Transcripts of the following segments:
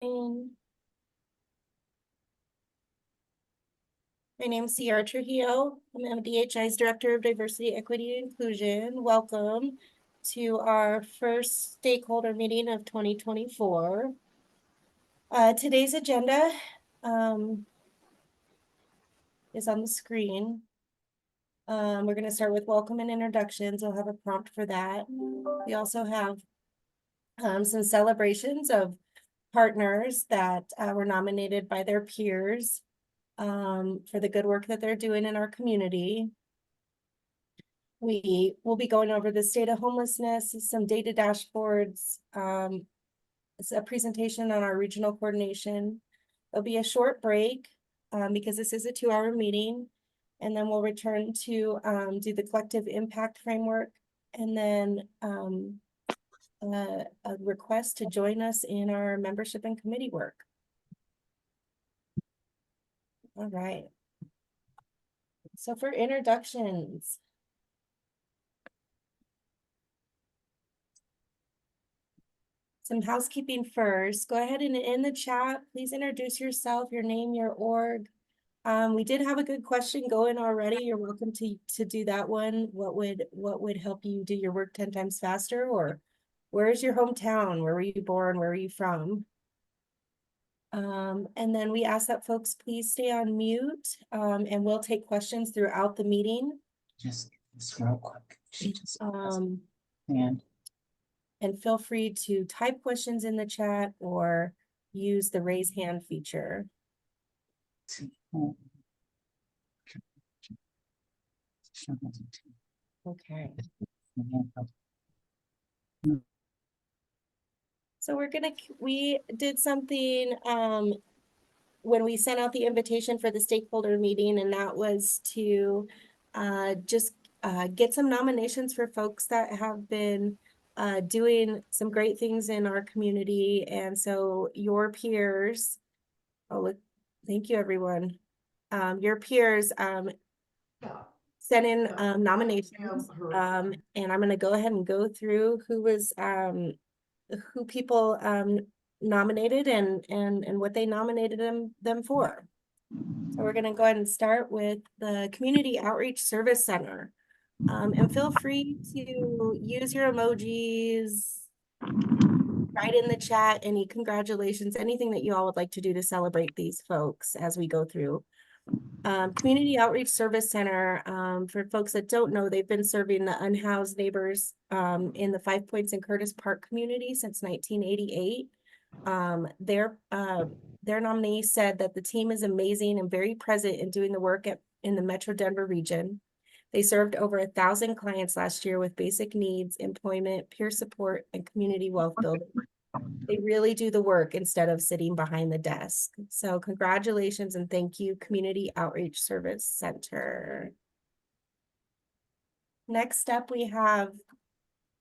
My name's Sierra Trujillo. I'm MDHI's Director of Diversity, Equity, and Inclusion. Welcome to our first stakeholder meeting of 2024. Today's agenda is on the screen. We're going to start with welcome and introductions. I'll have a prompt for that. We also have some celebrations of partners that were nominated by their peers for the good work that they're doing in our community. We will be going over the state of homelessness, some data dashboards, it's a presentation on our regional coordination. There'll be a short break because this is a 2-hour meeting, and then we'll return to do the collective impact framework, and then a request to join us in our membership and committee work. All right. So for introductions, some housekeeping first. Go ahead and in the chat, please introduce yourself, your name, your org. We did have a good question going already. You're welcome to do that one. What would help you do your work 10 times faster? Or where is your hometown? Where were you born? Where are you from? And then we ask that folks please stay on mute, and we'll take questions throughout the meeting. Just real quick. She just and feel free to type questions in the chat or use the raise hand feature. Okay. So we did something when we sent out the invitation for the stakeholder meeting, and that was to just get some nominations for folks that have been doing some great things in our community. And so your peers, thank you everyone. Your peers sent in nominations, and I'm going to go ahead and go through who people nominated and what they nominated them for. So we're going to go ahead and start with the Community Outreach Service Center. And feel free to use your emojis, write in the chat any congratulations, anything that you all would like to do to celebrate these folks as we go through. Community Outreach Service Center, for folks that don't know, they've been serving the unhoused neighbors in the 5 Points and Curtis Park community since 1988. Their nominee said that the team is amazing and very present in doing the work in the Metro Denver region. They served over 1,000 clients last year with basic needs, employment, peer support, and community wealth building. They really do the work instead of sitting behind the desk. So congratulations and thank you, Community Outreach Service Center. Next up, we have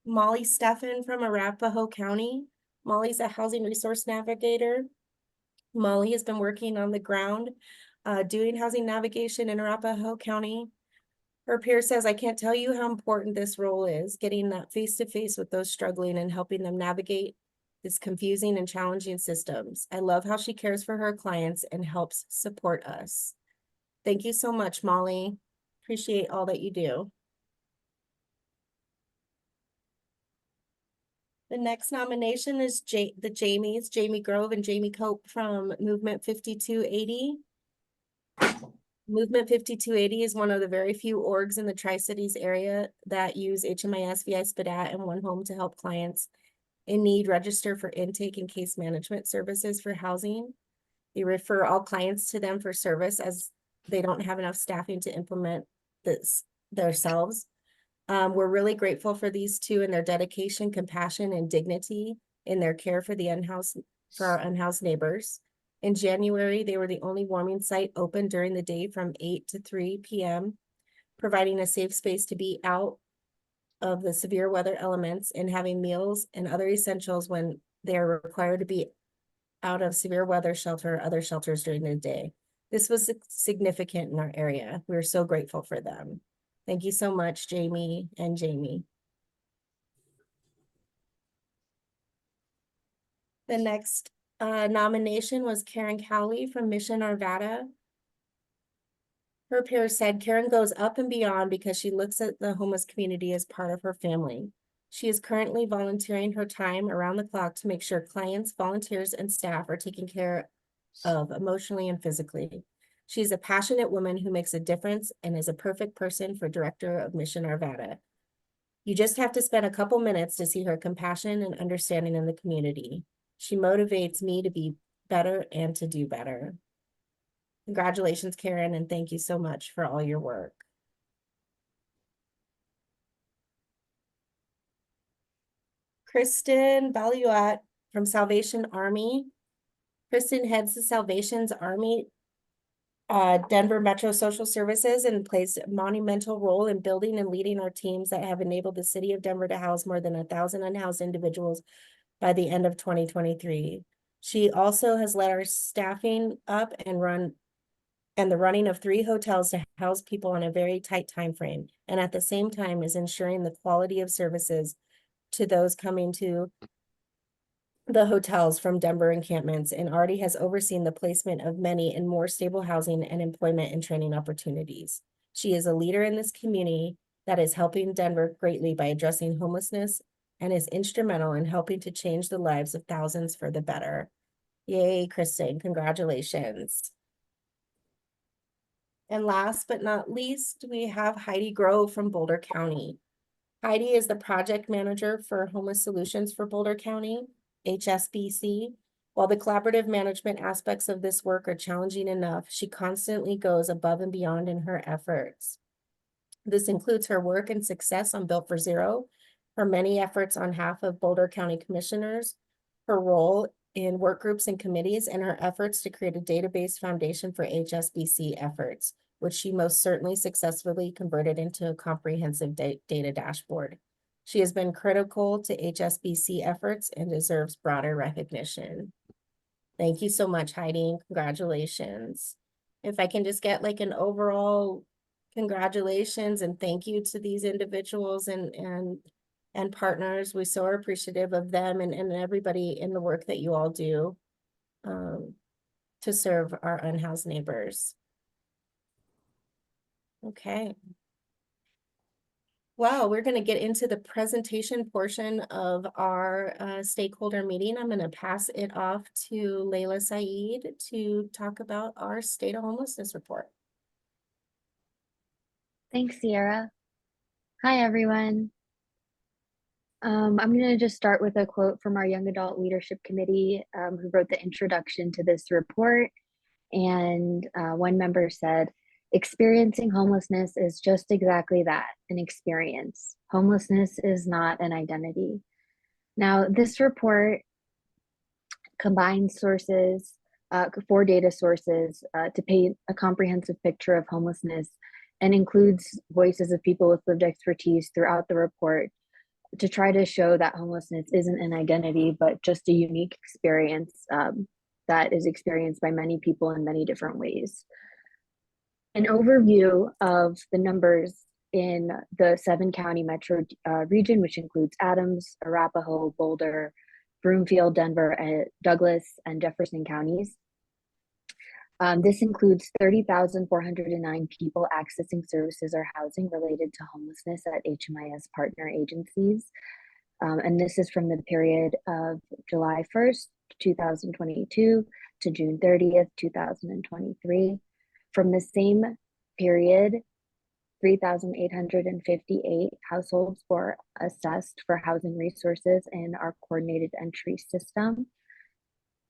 Molly Steffen from Arapahoe County. Molly's a housing resource navigator. Molly has been working on the ground, doing housing navigation in Arapahoe County. Her peer says, I can't tell you how important this role is, getting that face-to-face with those struggling and helping them navigate this confusing and challenging systems. I love how she cares for her clients and helps support us. Thank you so much, Molly. Appreciate all that you do. The next nomination is the Jamies, Jamie Grove and Jamie Cope from Movement 5280. Movement 5280 is one of the very few orgs in the Tri-Cities area that use HMIS, VI, SPDAT, and One Home to help clients in need register for intake and case management services for housing. They refer all clients to them for service as they don't have enough staffing to implement this themselves. We're really grateful for these two and their dedication, compassion, and dignity in their care for our unhoused neighbors. In January, they were the only warming site open during the day from 8 to 3 p.m., providing a safe space to be out of the severe weather elements and having meals and other essentials when they are required to be out of severe weather shelter or other shelters during the day. This was significant in our area. We're so grateful for them. Thank you so much, Jamie and Jamie. The next nomination was Karen Cowley from Mission Arvada. Her peers said Karen goes up and beyond because she looks at the homeless community as part of her family. She is currently volunteering her time around the clock to make sure clients, volunteers, and staff are taken care of emotionally and physically. She's a passionate woman who makes a difference and is a perfect person for director of Mission Arvada. You just have to spend a couple minutes to see her compassion and understanding in the community. She motivates me to be better and to do better. Congratulations, Karen, and thank you so much for all your work. Kristen Valuat from Salvation Army. Kristen heads the Salvation's Army Denver Metro Social Services and plays a monumental role in building and leading our teams that have enabled the city of Denver to house more than 1,000 unhoused individuals by the end of 2023. She also has led our staffing up and the running of 3 hotels to house people on a very tight time frame, and at the same time is ensuring the quality of services to those coming to the hotels from Denver encampments, and already has overseen the placement of many in more stable housing and employment and training opportunities. She is a leader in this community that is helping Denver greatly by addressing homelessness and is instrumental in helping to change the lives of thousands for the better. Yay, Kristen, congratulations. And last but not least, we have Heidi Grove from Boulder County. Heidi is the project manager for Homeless Solutions for Boulder County, HSBC. While the collaborative management aspects of this work are challenging enough, she constantly goes above and beyond in her efforts. This includes her work and success on Built for Zero, her many efforts on behalf of Boulder County commissioners, her role in work groups and committees, and her efforts to create a database foundation for HSBC efforts, which she most certainly successfully converted into a comprehensive data dashboard. She has been critical to HSBC efforts and deserves broader recognition. Thank you so much, Heidi, and congratulations. If I can just get like an overall congratulations and thank you to these individuals and partners. We so are appreciative of them and everybody in the work that you all do to serve our unhoused neighbors. Okay. Well, we're going to get into the presentation portion of our stakeholder meeting. I'm going to pass it off to Layla Saeed to talk about our state of homelessness report. Thanks, Sierra. Hi, everyone. I'm going to just start with a quote from our Young Adult Leadership Committee, who wrote the introduction to this report. And one member said, "Experiencing homelessness is just exactly that, an experience. Homelessness is not an identity." Now, this report combines sources, 4 data sources to paint a comprehensive picture of homelessness and includes voices of people with lived expertise throughout the report to try to show that homelessness isn't an identity, but just a unique experience that is experienced by many people in many different ways. An overview of the numbers in the 7-county metro region, which includes Adams, Arapahoe, Boulder, Broomfield, Denver, Douglas, and Jefferson counties. This includes 30,409 people accessing services or housing related to homelessness at HMIS partner agencies. And this is from the period of July 1st, 2022 to June 30th, 2023. From the same period, 3,858 households were assessed for housing resources in our coordinated entry system.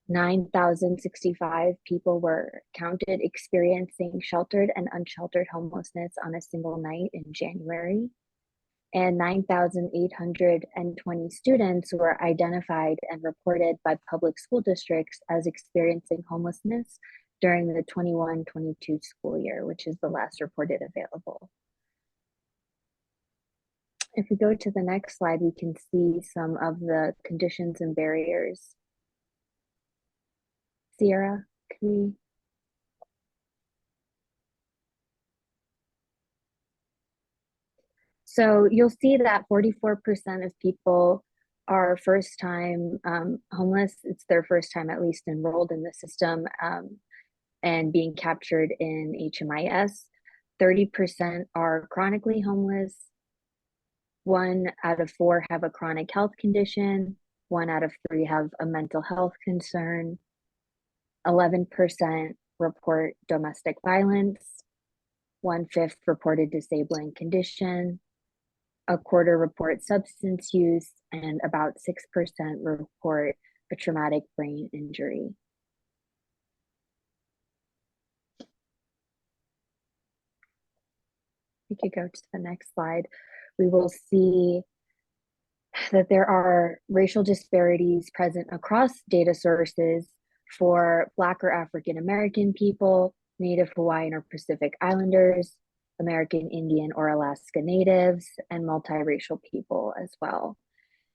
9,065 people were counted experiencing sheltered and unsheltered homelessness on a single night in January. And 9,820 students were identified and reported by public school districts as experiencing homelessness during the 21-22 school year, which is the last reported available. If we go to the next slide, we can see some of the conditions and barriers. Sierra, can we? So you'll see that 44% of people are first time homeless. It's their first time at least enrolled in the system and being captured in HMIS. 30% are chronically homeless. 1 out of 4 have a chronic health condition. 1 out of 3 have a mental health concern. 11% report domestic violence. 1/5 reported disabling condition. 1/4 report substance use, and about 6% report a traumatic brain injury. We could go to the next slide. We will see that there are racial disparities present across data sources for Black or African American people, Native Hawaiian or Pacific Islanders, American Indian or Alaska Natives, and multiracial people as well.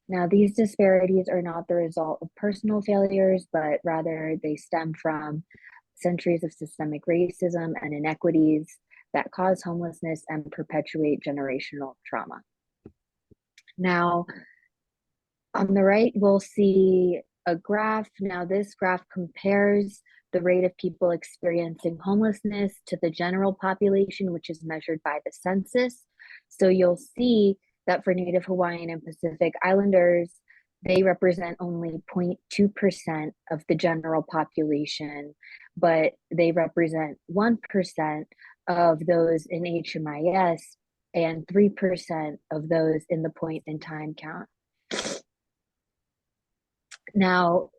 Now, these disparities are not the result of personal failures, but rather they stem from centuries of systemic racism and inequities that cause homelessness and perpetuate generational trauma. Now, on the right, we'll see a graph. Now, this graph compares the rate of people experiencing homelessness to the general population, which is measured by the census. So you'll see that for Native Hawaiian and Pacific Islanders, they represent only 0.2% of the general population, but they represent 1% of those in HMIS and 3% of those in the point in time count. Now,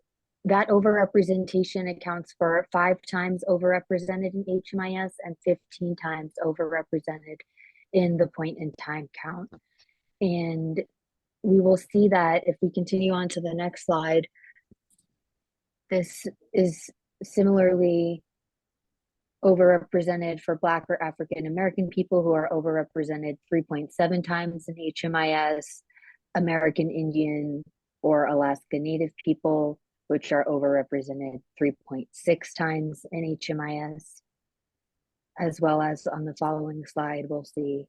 that overrepresentation accounts for 5 times overrepresented in HMIS and 15 times overrepresented in the point in time count. And we will see that if we continue on to the next slide, this is similarly overrepresented for Black or African American people, who are overrepresented 3.7 times in HMIS, American Indian or Alaska Native people, which are overrepresented 3.6 times in HMIS, as well as on the following slide, we'll see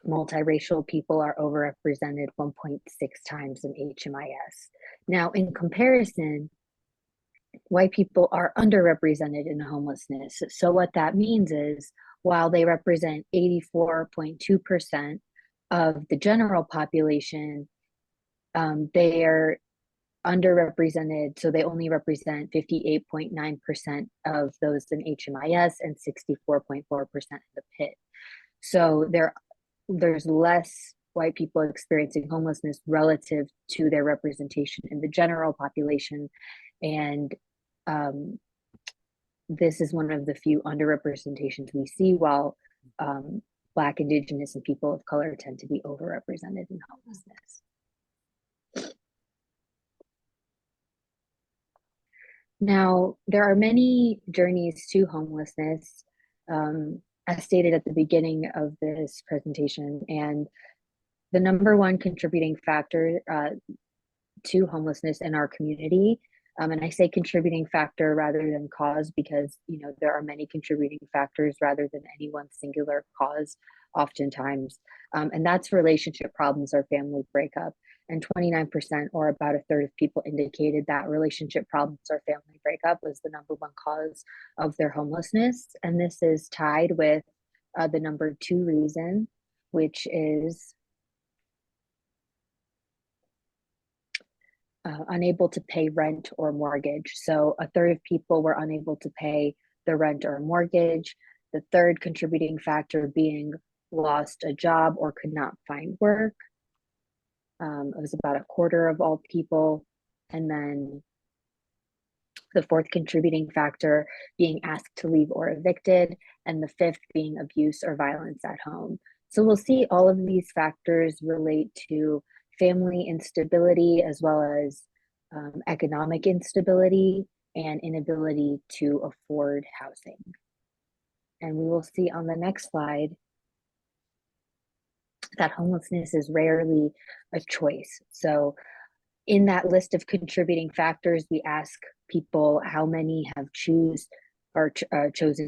multiracial people are overrepresented 1.6 times in HMIS. Now, in comparison, white people are underrepresented in homelessness. So what that means is, while they represent 84.2% of the general population, they are underrepresented, so they only represent 58.9% of those in HMIS and 64.4% in the PIT. So there's less white people experiencing homelessness relative to their representation in the general population, and this is one of the few underrepresentations we see, while Black, Indigenous, and people of color tend to be overrepresented in homelessness. Now, there are many journeys to homelessness, as stated at the beginning of this presentation, and the number one contributing factor to homelessness in our community, and I say contributing factor rather than cause, because there are many contributing factors rather than any one singular cause oftentimes, and that's relationship problems or family breakup. And 29%, or about 1/3 of people, indicated that relationship problems or family breakup was the number one cause of their homelessness. And this is tied with the number 2 reason, which is unable to pay rent or mortgage. So 1/3 of people were unable to pay the rent or mortgage. The third contributing factor being lost a job or could not find work. It was about 1/4 of all people. And then the fourth contributing factor being asked to leave or evicted, and the fifth being abuse or violence at home. So we'll see all of these factors relate to family instability, as well as economic instability and inability to afford housing. And we will see on the next slide that homelessness is rarely a choice. So in that list of contributing factors, we ask people how many have chosen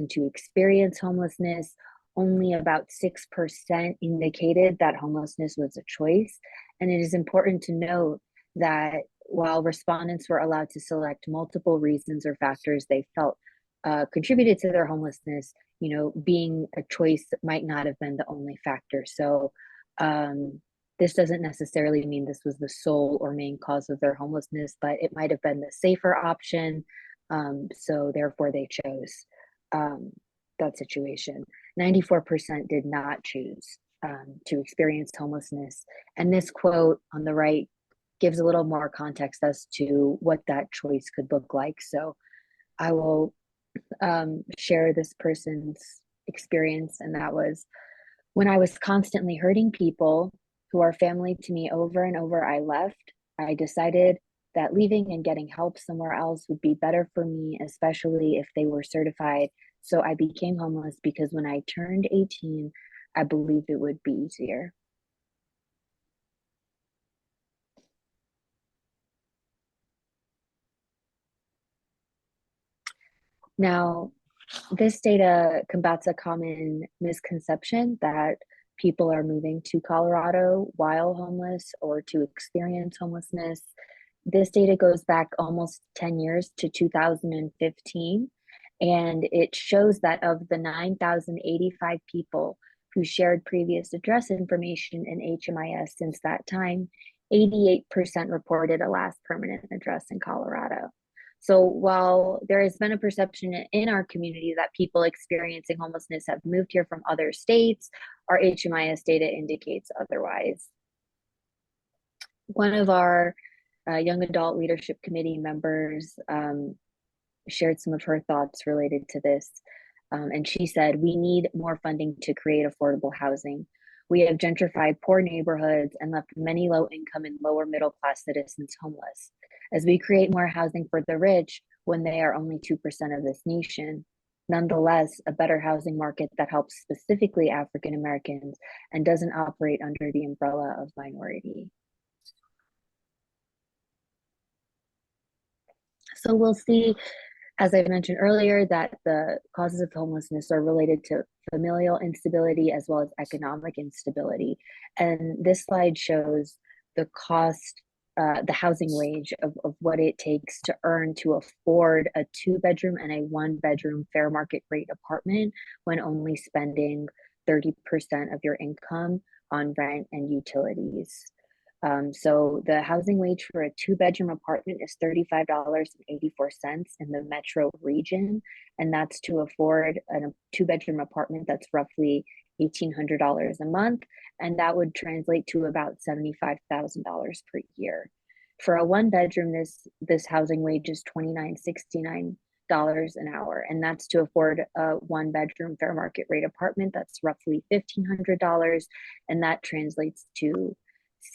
to experience homelessness. Only about 6% indicated that homelessness was a choice, And it is important to note that while respondents were allowed to select multiple reasons or factors they felt contributed to their homelessness, being a choice might not have been the only factor. So this doesn't necessarily mean this was the sole or main cause of their homelessness, but it might have been the safer option. So therefore they chose that situation. 94% did not choose to experience homelessness. And this quote on the right gives a little more context as to what that choice could look like. So I will share this person's experience, and that was, when I was constantly hurting people who are family to me over and over, I left. I decided that leaving and getting help somewhere else would be better for me, especially if they were certified. So I became homeless because when I turned 18, I believed it would be easier. Now, this data combats a common misconception that people are moving to Colorado while homeless or to experience homelessness. This data goes back almost 10 years to 2015, and it shows that of the 9,085 people who shared previous address information in HMIS since that time, 88% reported a last permanent address in Colorado. So while there has been a perception in our community that people experiencing homelessness have moved here from other states, our HMIS data indicates otherwise. One of our young adult leadership committee members shared some of her thoughts related to this. And she said, we need more funding to create affordable housing. We have gentrified poor neighborhoods and left many low income and lower middle class citizens homeless. As we create more housing for the rich when they are only 2% of this nation, nonetheless, a better housing market that helps specifically African Americans and doesn't operate under the umbrella of minority. So we'll see, as I mentioned earlier, that the causes of homelessness are related to familial instability as well as economic instability. And this slide shows the cost, the housing wage of what it takes to earn to afford a 2-bedroom and a 1-bedroom fair market rate apartment when only spending 30% of your income on rent and utilities. So the housing wage for a 2-bedroom apartment is $35.84 in the metro region, and that's to afford a 2-bedroom apartment that's roughly $1,800 a month, and that would translate to about $75,000 per year. For a 1-bedroom, this housing wage is $29.69 an hour, and that's to afford a 1-bedroom fair market rate apartment that's roughly $1,500, and that translates to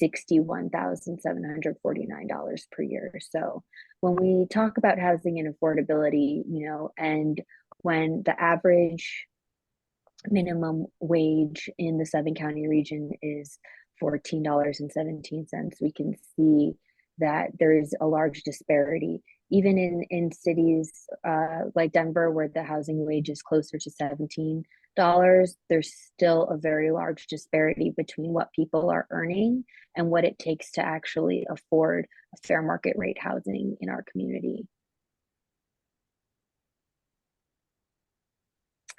$61,749 per year. So when we talk about housing and affordability, and when the average minimum wage in the 7-county region is $14.17, we can see that there is a large disparity. Even in cities like Denver, where the housing wage is closer to $17, there's still a very large disparity between what people are earning and what it takes to actually afford a fair market rate housing in our community.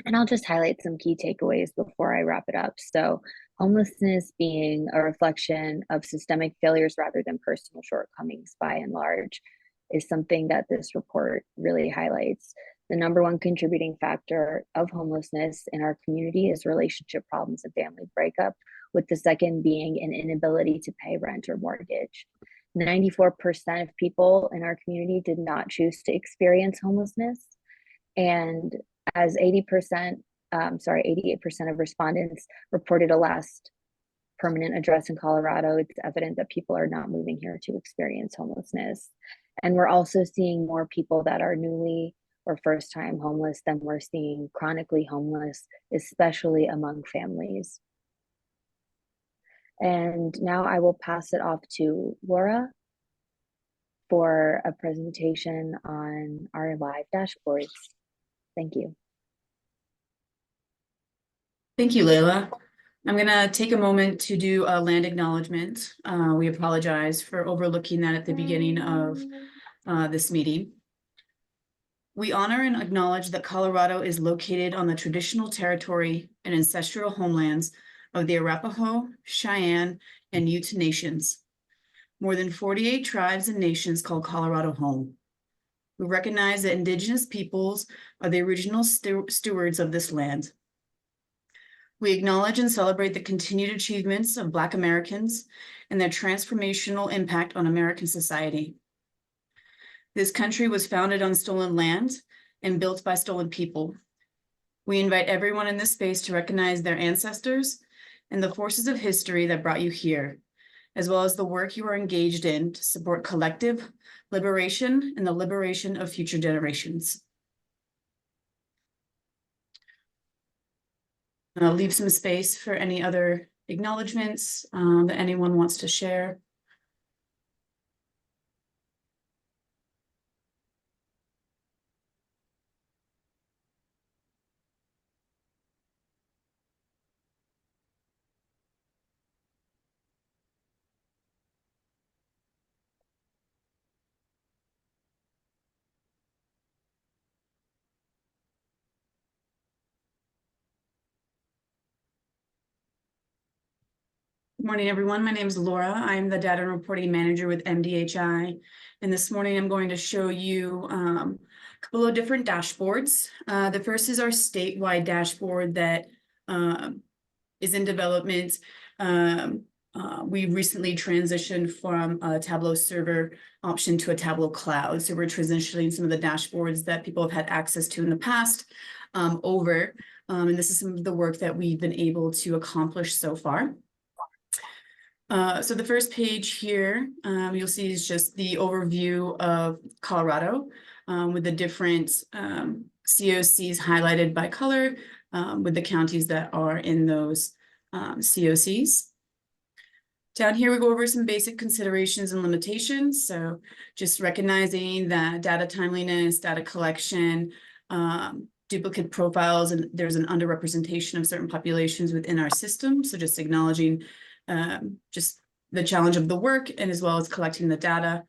And I'll just highlight some key takeaways before I wrap it up. So homelessness being a reflection of systemic failures rather than personal shortcomings by and large is something that this report really highlights. The number one contributing factor of homelessness in our community is relationship problems and family breakup, with the second being an inability to pay rent or mortgage. 94% of people in our community did not choose to experience homelessness. And as 88% of respondents reported a last permanent address in Colorado, it's evident that people are not moving here to experience homelessness. And we're also seeing more people that are newly or first-time homeless than we're seeing chronically homeless, especially among families. And now I will pass it off to Laura for a presentation on our live dashboards. Thank you. Thank you, Layla. I'm gonna take a moment to do a land acknowledgement. We apologize for overlooking that at the beginning of this meeting. We honor and acknowledge that Colorado is located on the traditional territory and ancestral homelands of the Arapaho, Cheyenne, and Ute nations. More than 48 tribes and nations call Colorado home. We recognize that Indigenous peoples are the original stewards of this land. We acknowledge and celebrate the continued achievements of Black Americans and their transformational impact on American society. This country was founded on stolen land and built by stolen people. We invite everyone in this space to recognize their ancestors and the forces of history that brought you here, as well as the work you are engaged in to support collective liberation and the liberation of future generations. I'll leave some space for any other acknowledgements that anyone wants to share. Good morning, everyone. My name is Laura. I'm the Data and Reporting Manager with MDHI. And this morning I'm going to show you a couple of different dashboards. The first is our statewide dashboard that is in development. We recently transitioned from a Tableau server option to a Tableau cloud. So we're transitioning some of the dashboards that people have had access to in the past over. And this is some of the work that we've been able to accomplish so far. So the first page here, you'll see is just the overview of Colorado with the different COCs highlighted by color with the counties that are in those COCs. Down here, we go over some basic considerations and limitations. So just recognizing that data timeliness, data collection, duplicate profiles, and there's an underrepresentation of certain populations within our system. So just acknowledging just the challenge of the work and as well as collecting the data,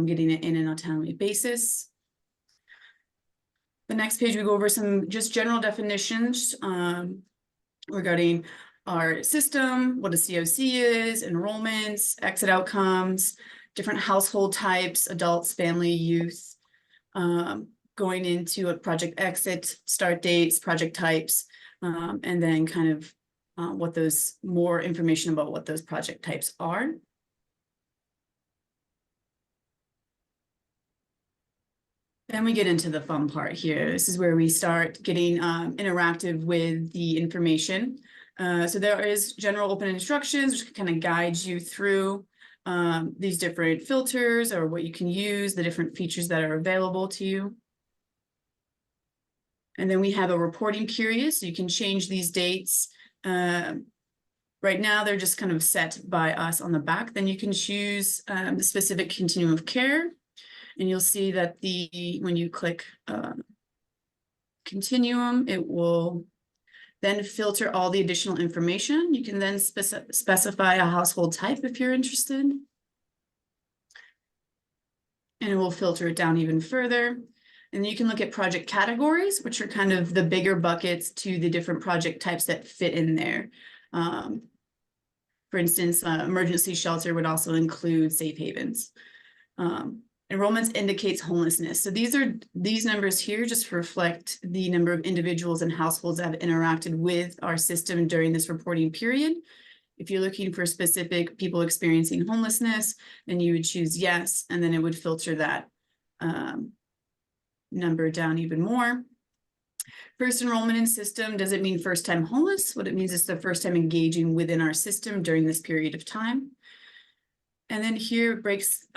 getting it in on a timely basis. The next page, we go over some just general definitions regarding our system, what a COC is, enrollments, exit outcomes, different household types, adults, family, youth, going into a project exit, start dates, project types, and then kind of what those more information about what those project types are. Then we get into the fun part here. This is where we start getting interactive with the information. So there is general open instructions, which kind of guides you through these different filters or what you can use, the different features that are available to you. And then we have a reporting period, so you can change these dates. Right now, they're just kind of set by us on the back. Then you can choose the specific continuum of care. And you'll see that when you click continuum, it will then filter all the additional information. You can then specify a household type if you're interested. And it will filter it down even further. And you can look at project categories, which are kind of the bigger buckets to the different project types that fit in there. For instance, emergency shelter would also include safe havens. Enrollments indicates homelessness. So these numbers here just reflect the number of individuals and households that have interacted with our system during this reporting period. If you're looking for specific people experiencing homelessness, then you would choose yes, and then it would filter that number down even more. First enrollment in system doesn't mean first time homeless. What it means is the first time engaging within our system during this period of time. And then here it breaks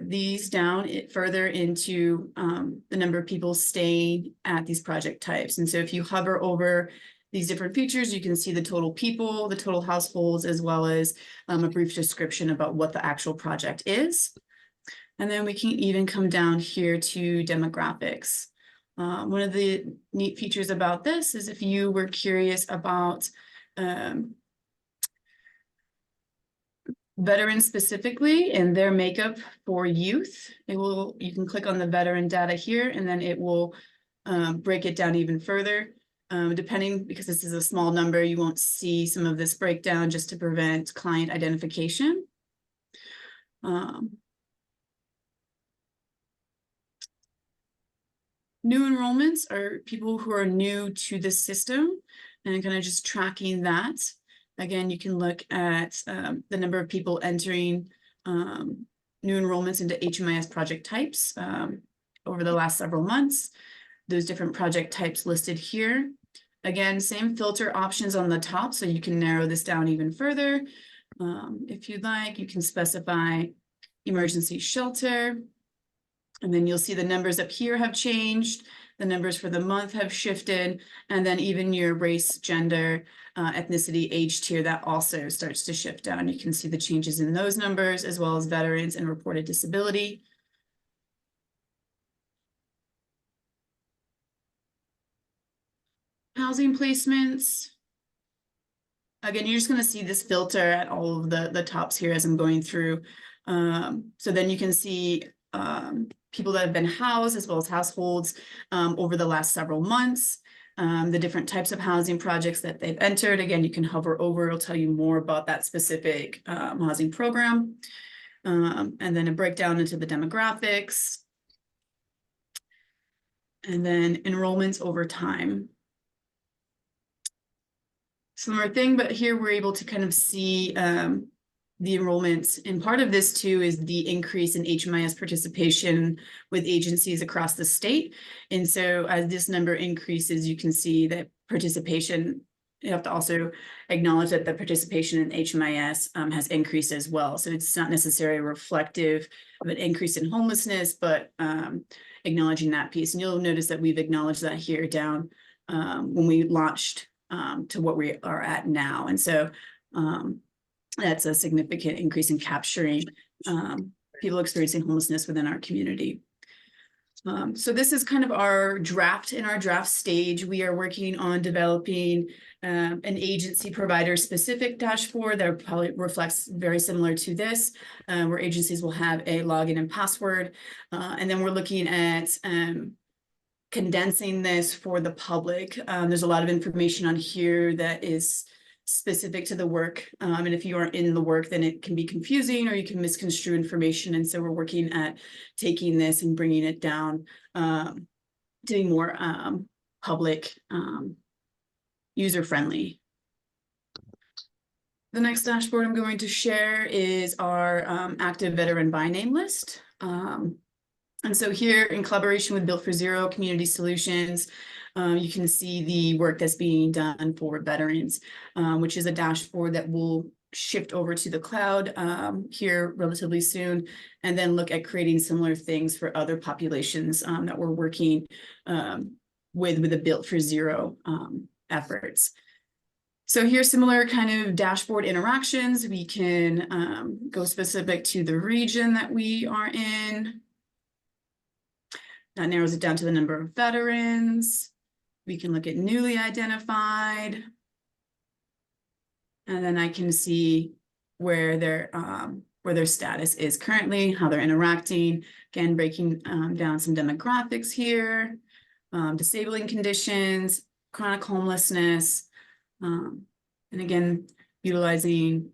these down further into the number of people staying at these project types. And so if you hover over these different features, you can see the total people, the total households, as well as a brief description about what the actual project is. And then we can even come down here to demographics. One of the neat features about this is if you were curious about veterans specifically and their makeup for youth. You can click on the veteran data here, and then it will break it down even further. Depending, because this is a small number, you won't see some of this breakdown just to prevent client identification. New enrollments are people who are new to the system and kind of just tracking that. Again, you can look at the number of people entering new enrollments into HMIS project types over the last several months. Those different project types listed here. Again, same filter options on the top, so you can narrow this down even further. If you'd like, you can specify emergency shelter. And then you'll see the numbers up here have changed. The numbers for the month have shifted. And then even your race, gender, ethnicity, age tier, that also starts to shift down. You can see the changes in those numbers, as well as veterans and reported disability. Housing placements. Again, you're just going to see this filter at all of the tops here as I'm going through. So then you can see people that have been housed, as well as households over the last several months, the different types of housing projects that they've entered. Again, you can hover over, it'll tell you more about that specific housing program. And then a breakdown into the demographics. And then enrollments over time. Similar thing, but here we're able to kind of see the enrollments. And part of this too is the increase in HMIS participation with agencies across the state. And so as this number increases, you can see that participation, you have to also acknowledge that the participation in HMIS has increased as well. So it's not necessarily reflective of an increase in homelessness, but acknowledging that piece. And you'll notice that we've acknowledged that here down when we launched to what we are at now. And so that's a significant increase in capturing people experiencing homelessness within our community. So this is kind of our draft. In our draft stage, we are working on developing an agency provider specific dashboard that probably reflects very similar to this, where agencies will have a login and password. And then we're looking at condensing this for the public. There's a lot of information on here that is specific to the work. And if you aren't in the work, then it can be confusing or you can misconstrue information. And so we're working at taking this and bringing it down, doing more public, user-friendly. The next dashboard I'm going to share is our active veteran by name list. And so here, in collaboration with Built for Zero Community Solutions, you can see the work that's being done for veterans, which is a dashboard that will shift over to the cloud here relatively soon, and then look at creating similar things for other populations that we're working with the Built for Zero efforts. So here's similar kind of dashboard interactions. We can go specific to the region that we are in. That narrows it down to the number of veterans. We can look at newly identified. And then I can see where their status is currently, how they're interacting. Again, breaking down some demographics here, disabling conditions, chronic homelessness, and again, utilizing,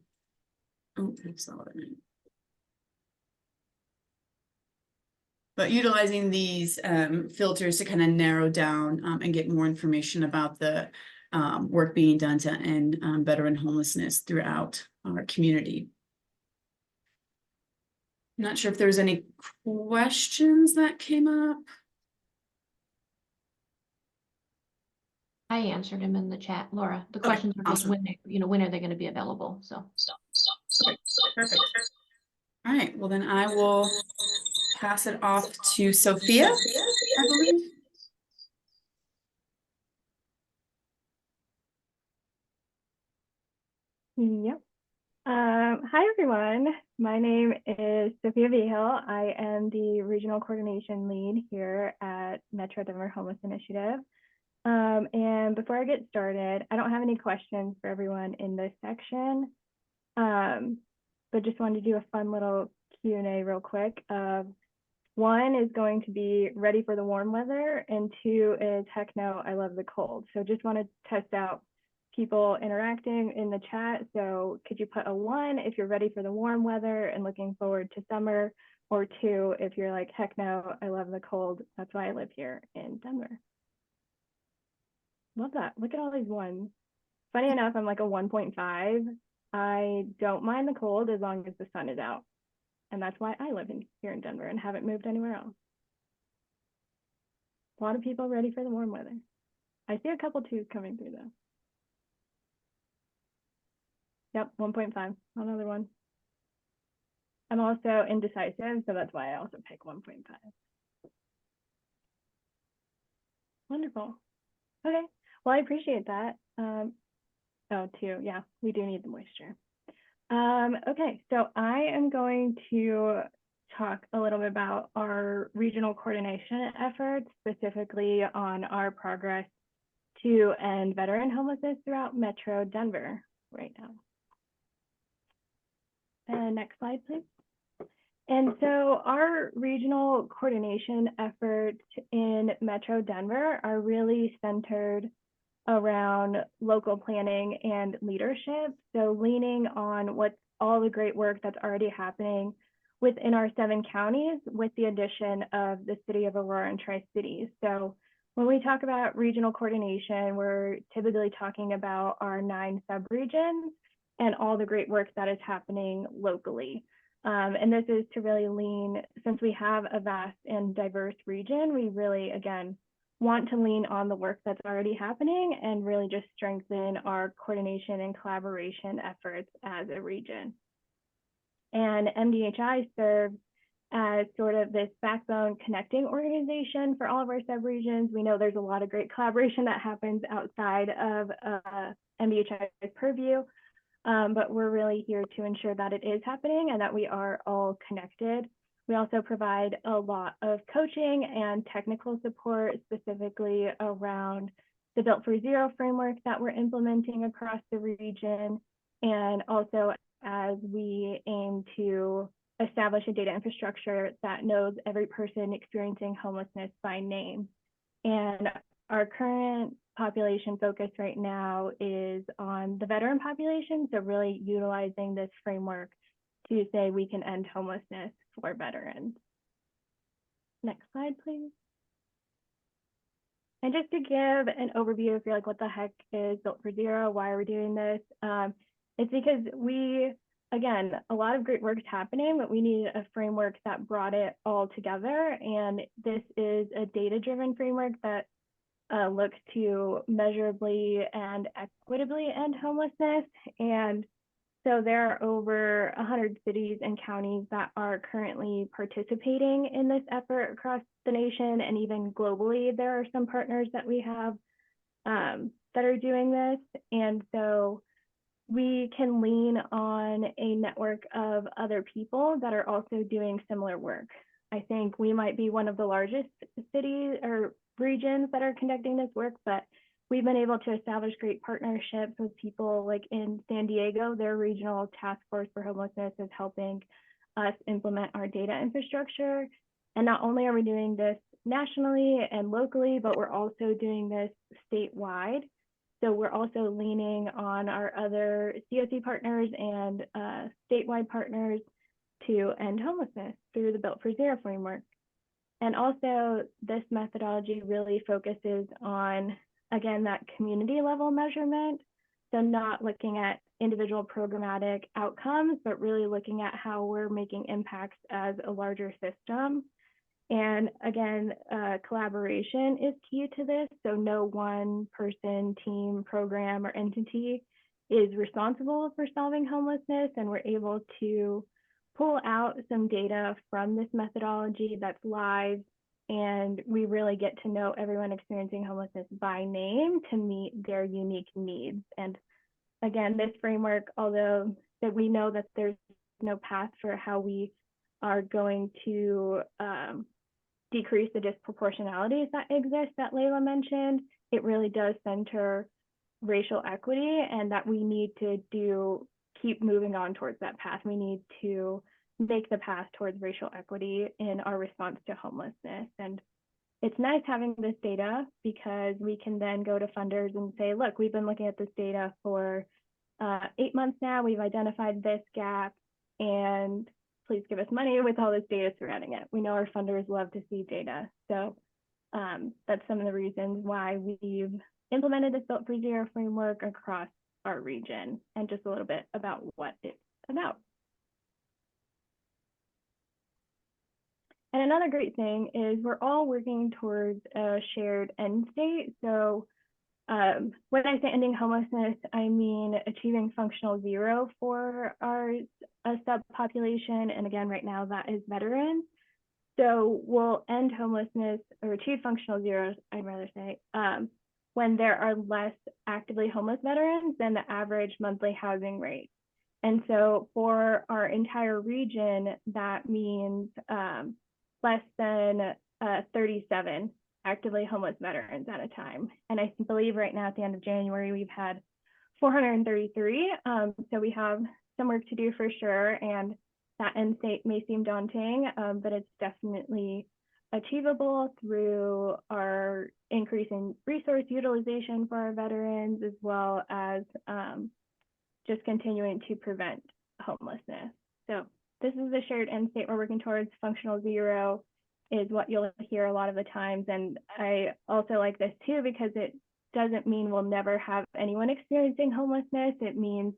but utilizing these filters to kind of narrow down and get more information about the work being done to end veteran homelessness throughout our community. I'm not sure if there's any questions that came up. I answered him in the chat, Laura. The Okay, questions are just awesome. when when are they going to be available? So. Perfect. All right, well then I will pass it off to Sophia, I believe. Yep. Hi, everyone. My name is Sophia Vigil. I am the Regional Coordination Lead here at Metro Denver Homeless Initiative. And before I get started, I don't have any questions for everyone in this section. but just wanted to do a fun little Q&A real quick. One is going to be ready for the warm weather, and two is heck no, I love the cold. So just want to test out people interacting in the chat. So could you put a 1 if you're ready for the warm weather and looking forward to summer, or 2 if you're like, heck no, I love the cold. That's why I live here in Denver. Love that. Look at all these ones. Funny enough, I'm like a 1.5. I don't mind the cold as long as the sun is out. And that's why I live here in Denver and haven't moved anywhere else. A lot of people ready for the warm weather. I see a couple 2s coming through though. Yep, 1.5, another one. I'm also indecisive, so that's why I also pick 1.5. Wonderful. Okay, well, I appreciate that. Oh, 2, yeah, we do need the moisture. Okay, so I am going to talk a little bit about our regional coordination efforts, specifically on our progress to end veteran homelessness throughout Metro Denver right now. Next slide, please. And so our regional coordination efforts in Metro Denver are really centered around local planning and leadership. So leaning on what's all the great work that's already happening within our 7 counties with the addition of the city of Aurora and Tri-Cities. So when we talk about regional coordination, we're typically talking about our 9 subregions and all the great work that is happening locally. And this is to really lean, since we have a vast and diverse region, we really, again, want to lean on the work that's already happening and really just strengthen our coordination and collaboration efforts as a region. And MDHI serves as sort of this backbone connecting organization for all of our subregions. We know there's a lot of great collaboration that happens outside of MDHI's purview, but we're really here to ensure that it is happening and that we are all connected. We also provide a lot of coaching and technical support, specifically around the Built for Zero framework that we're implementing across the region, and also as we aim to establish a data infrastructure that knows every person experiencing homelessness by name. And our current population focus right now is on the veteran population, so really utilizing this framework to say we can end homelessness for veterans. Next slide, please. And just to give an overview, if you're like, what the heck is Built for Zero? Why are we doing this? It's because we, again, a lot of great work is happening, but we needed a framework that brought it all together. And this is a data-driven framework that looks to measurably and equitably end homelessness. And so there are over 100 cities and counties that are currently participating in this effort across the nation, and even globally, there are some partners that we have that are doing this. And so we can lean on a network of other people that are also doing similar work. I think we might be one of the largest cities or regions that are conducting this work, but we've been able to establish great partnerships with people like in San Diego. Their regional task force for homelessness is helping us implement our data infrastructure. And not only are we doing this nationally and locally, but we're also doing this statewide. So we're also leaning on our other COC partners and statewide partners to end homelessness through the Built for Zero framework. And also this methodology really focuses on, again, that community level measurement. So not looking at individual programmatic outcomes, but really looking at how we're making impacts as a larger system. And again, collaboration is key to this. So no one person, team, program, or entity is responsible for solving homelessness. And we're able to pull out some data from this methodology that's live, and we really get to know everyone experiencing homelessness by name to meet their unique needs. And again, this framework, although that we know that there's no path for how we are going to decrease the disproportionalities that exist that Layla mentioned, it really does center racial equity, and that we need to do keep moving on towards that path. We need to make the path towards racial equity in our response to homelessness. And it's nice having this data because we can then go to funders and say, look, we've been looking at this data for 8 months now. We've identified this gap, and please give us money with all this data surrounding it. We know our funders love to see data. So that's some of the reasons why we've implemented this Built for Zero framework across our region, and just a little bit about what it's about. And another great thing is we're all working towards a shared end state. So when I say ending homelessness, I mean achieving functional zero for our subpopulation. And again, right now that is veterans. So we'll end homelessness or achieve functional zeros, I'd rather say, when there are less actively homeless veterans than the average monthly housing rate. And so for our entire region, that means less than 37 actively homeless veterans at a time. And I believe right now at the end of January, we've had 433. So we have some work to do for sure. And that end state may seem daunting, but it's definitely achievable through our increasing resource utilization for our veterans, as well as just continuing to prevent homelessness. So this is the shared end state we're working towards. Functional zero is what you'll hear a lot of the times. And I also like this too, because it doesn't mean we'll never have anyone experiencing homelessness. It means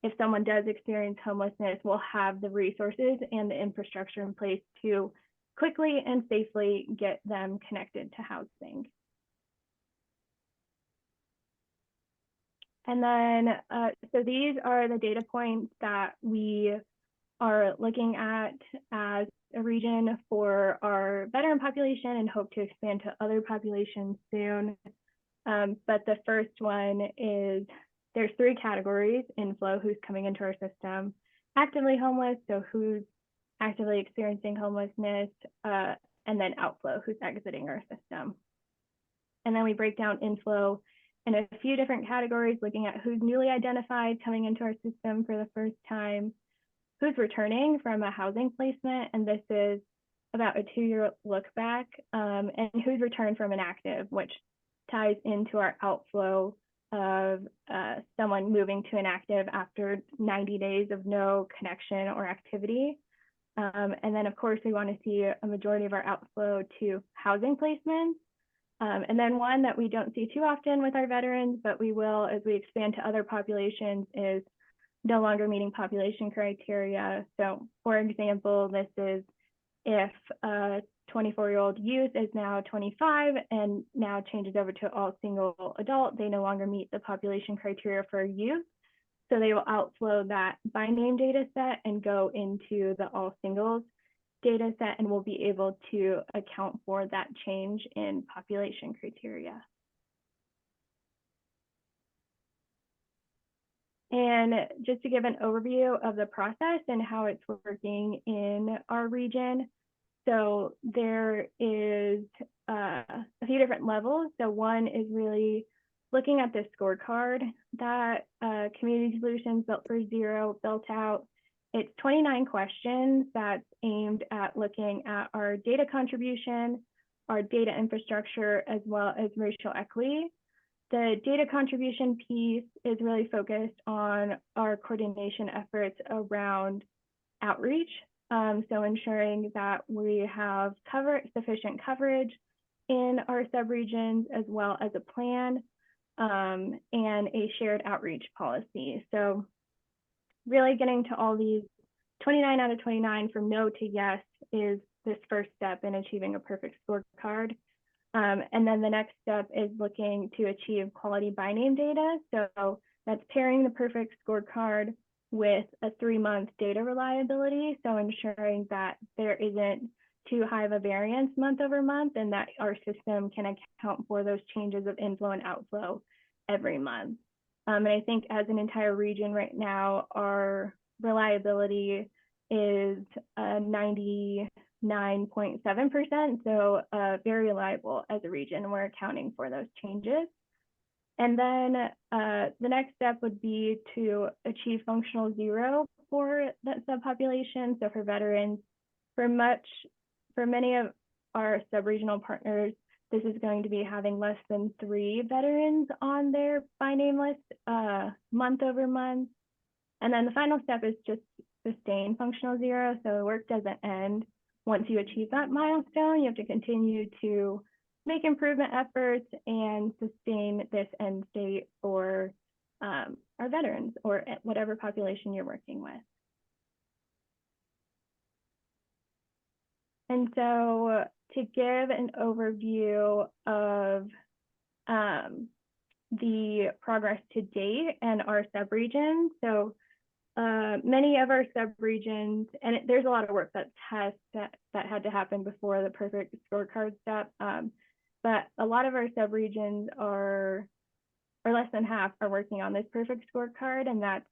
if someone does experience homelessness, we'll have the resources and the infrastructure in place to quickly and safely get them connected to housing. And then, so these are the data points that we are looking at as a region for our veteran population and hope to expand to other populations soon. But the first one is, there's 3 categories: inflow, who's coming into our system; actively homeless, so who's actively experiencing homelessness; and then outflow, who's exiting our system. And then we break down inflow in a few different categories, looking at who's newly identified coming into our system for the first time, who's returning from a housing placement, and this is about a 2-year look back, and who's returned from inactive, which ties into our outflow of someone moving to inactive after 90 days of no connection or activity. And then, of course, we want to see a majority of our outflow to housing placements. And then one that we don't see too often with our veterans, but we will as we expand to other populations, is no longer meeting population criteria. So for example, this is if a 24-year-old youth is now 25 and now changes over to all single adult, they no longer meet the population criteria for youth. So they will outflow that by name data set and go into the all singles data set, and we'll be able to account for that change in population criteria. And just to give an overview of the process and how it's working in our region. So there is a few different levels. So one is really looking at the scorecard that Community Solutions Built for Zero built out. It's 29 questions that's aimed at looking at our data contribution, our data infrastructure, as well as racial equity. The data contribution piece is really focused on our coordination efforts around outreach. So ensuring that we have sufficient coverage in our subregions, as well as a plan and a shared outreach policy. So really getting to all these 29 out of 29 from no to yes is this first step in achieving a perfect scorecard. And then the next step is looking to achieve quality by name data. So that's pairing the perfect scorecard with a 3-month data reliability. So ensuring that there isn't too high of a variance month over month, and that our system can account for those changes of inflow and outflow every month. And I think as an entire region right now, our reliability is 99.7%, so very reliable as a region, and we're accounting for those changes. And then the next step would be to achieve functional zero for that subpopulation. So for veterans, for many of our sub-regional partners, this is going to be having less than 3 veterans on their by name list month over month. And then the final step is just sustain functional zero. So the work doesn't end once you achieve that milestone. You have to continue to make improvement efforts and sustain this end state for our veterans or whatever population you're working with. And so to give an overview of the progress to date and our subregions. So many of our subregions, and there's a lot of work that had to happen before the perfect scorecard step, but a lot of our subregions or less than half are working on this perfect scorecard, and that's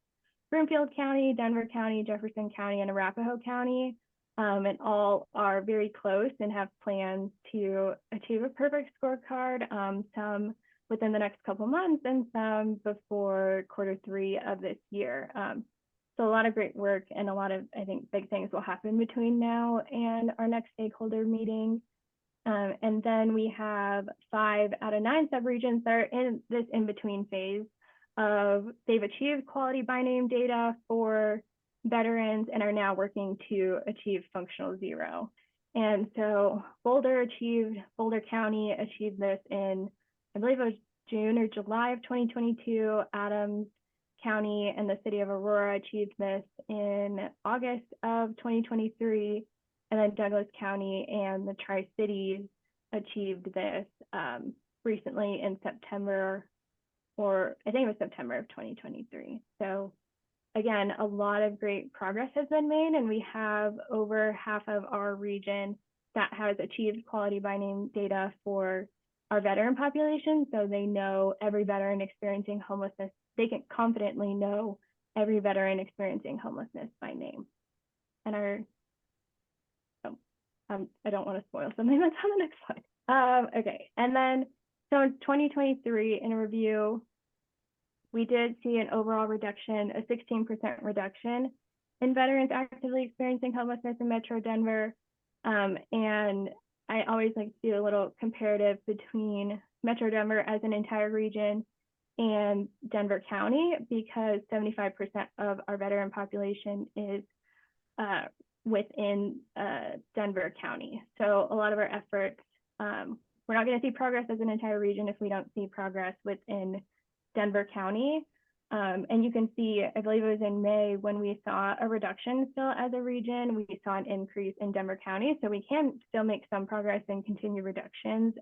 Broomfield County, Denver County, Jefferson County, and Arapahoe County. And all are very close and have plans to achieve a perfect scorecard, some within the next couple months and some before Q3 of this year. So a lot of great work and a lot of, I think, big things will happen between now and our next stakeholder meeting. And then we have 5 out of 9 subregions that are in this in-between phase of they've achieved quality by name data for veterans and are now working to achieve functional zero. And so Boulder County achieved this in, I believe it was June or July of 2022. Adams County and the city of Aurora achieved this in August of 2023. And then Douglas County and the Tri-Cities achieved this recently in September, or I think it was September of 2023. So again, a lot of great progress has been made, and we have over half of our region that has achieved quality by name data for our veteran population. So they know every veteran experiencing homelessness, they can confidently know every veteran experiencing homelessness by name. And I don't want to spoil something that's on the next slide. Okay, and then so in 2023 in a review, we did see an overall reduction, a 16% reduction in veterans actively experiencing homelessness in Metro Denver. And I always like to do a little comparative between Metro Denver as an entire region and Denver County, because 75% of our veteran population is within Denver County. So a lot of our efforts, we're not going to see progress as an entire region if we don't see progress within Denver County. And you can see, I believe it was in May when we saw a reduction still as a region, we saw an increase in Denver County. So we can still make some progress and continue reductions,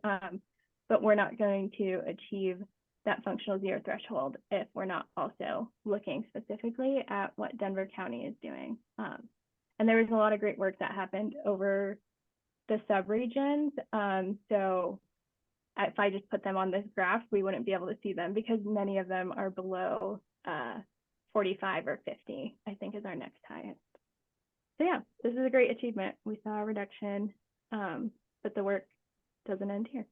but we're not going to achieve that functional zero threshold if we're not also looking specifically at what Denver County is doing. And there was a lot of great work that happened over the subregions. So if I just put them on this graph, we wouldn't be able to see them because many of them are below 45 or 50, I think is our next highest. So yeah, this is a great achievement. We saw a reduction, but the work doesn't end here.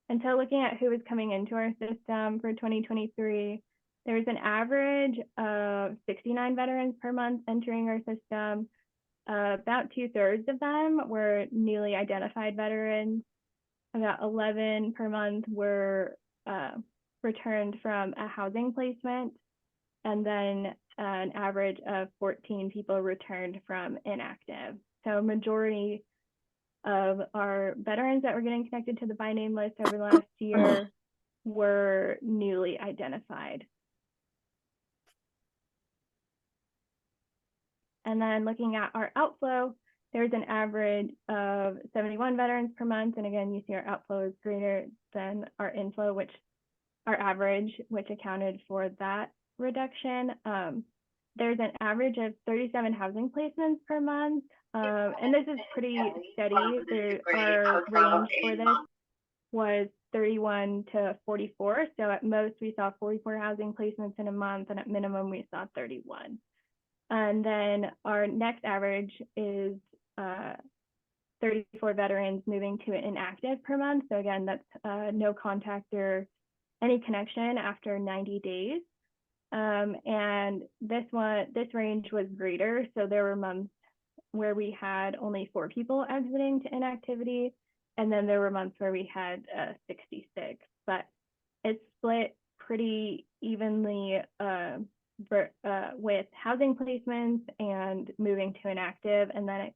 And so looking at who is coming into our system for 2023, there's an average of 69 veterans per month entering our system. About 2/3 of them were newly identified veterans. About 11 per month were returned from a housing placement, and then an average of 14 people returned from inactive. So majority of our veterans that were getting connected to the by name list over the last year were newly identified. And then looking at our outflow, there's an average of 71 veterans per month. And again, you see our outflow is greater than our inflow, which our average, which accounted for that reduction. There's an average of 37 housing placements per month. And this is pretty steady. Our range for this was 31 to 44. So at most we saw 44 housing placements in a month, and at minimum we saw 31. And then our next average is 34 veterans moving to inactive per month. So again, that's no contact or any connection after 90 days. And this range was greater. So there were months where we had only 4 people exiting to inactivity. And then there were months where we had 66, but it's split pretty evenly with housing placements and moving to inactive. And then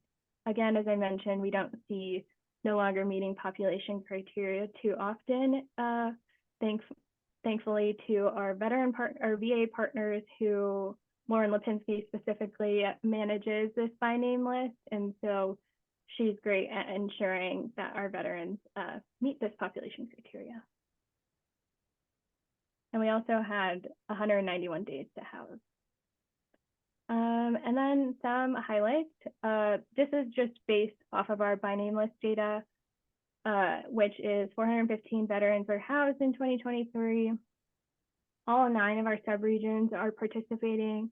again, as I mentioned, we don't see no longer meeting population criteria too often, thankfully to our VA partners who Lauren Lipinski specifically manages this by name list. And so she's great at ensuring that our veterans meet this population criteria. And we also had 191 days to house. And then some highlights. This is just based off of our by name list data, which is 415 veterans were housed in 2023. All 9 of our subregions are participating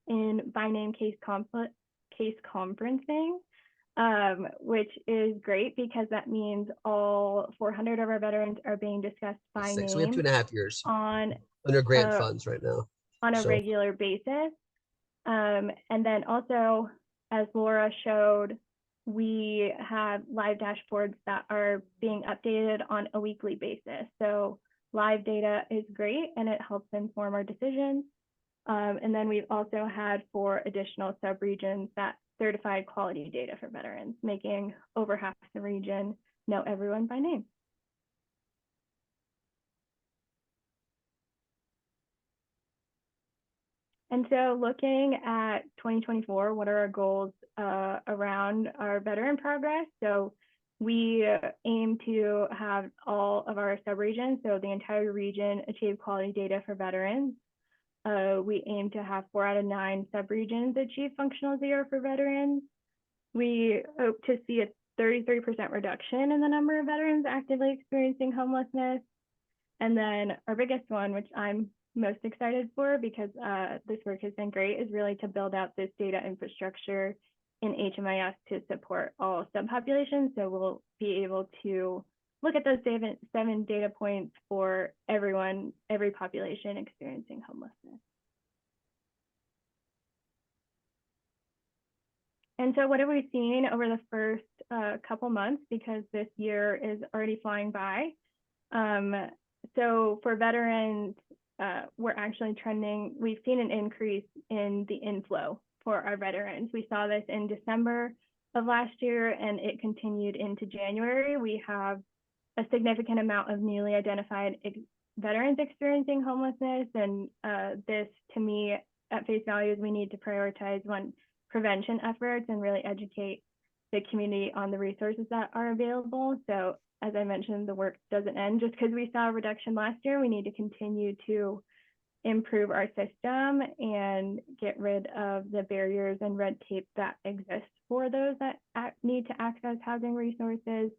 in by name case conferencing, which is great because that means all 400 of our veterans are being discussed by name. So we have 2.5 years on under grant funds right now on a regular basis. And then also, as Laura showed, we have live dashboards that are being updated on a weekly basis. So live data is great and it helps inform our decisions. And then we've also had 4 additional subregions that certified quality data for veterans, making over half the region know everyone by name. And so looking at 2024, what are our goals around our veteran progress? So we aim to have all of our subregions, so the entire region, achieve quality data for veterans. We aim to have 4 out of 9 subregions achieve functional 0 for veterans. We hope to see a 33% reduction in the number of veterans actively experiencing homelessness. And then our biggest one, which I'm most excited for because this work has been great, is really to build out this data infrastructure in HMIS to support all subpopulations. So we'll be able to look at those 7 data points for everyone, every population experiencing homelessness. And so what have we seen over the first couple months, because this year is already flying by? So for veterans, we're actually trending, we've seen an increase in the inflow for our veterans. We saw this in December of last year and it continued into January. We have a significant amount of newly identified veterans experiencing homelessness. And this, to me, at face value, is we need to prioritize prevention efforts and really educate the community on the resources that are available. So as I mentioned, the work doesn't end just because we saw a reduction last year. We need to continue to improve our system and get rid of the barriers and red tape that exists for those that need to access housing resources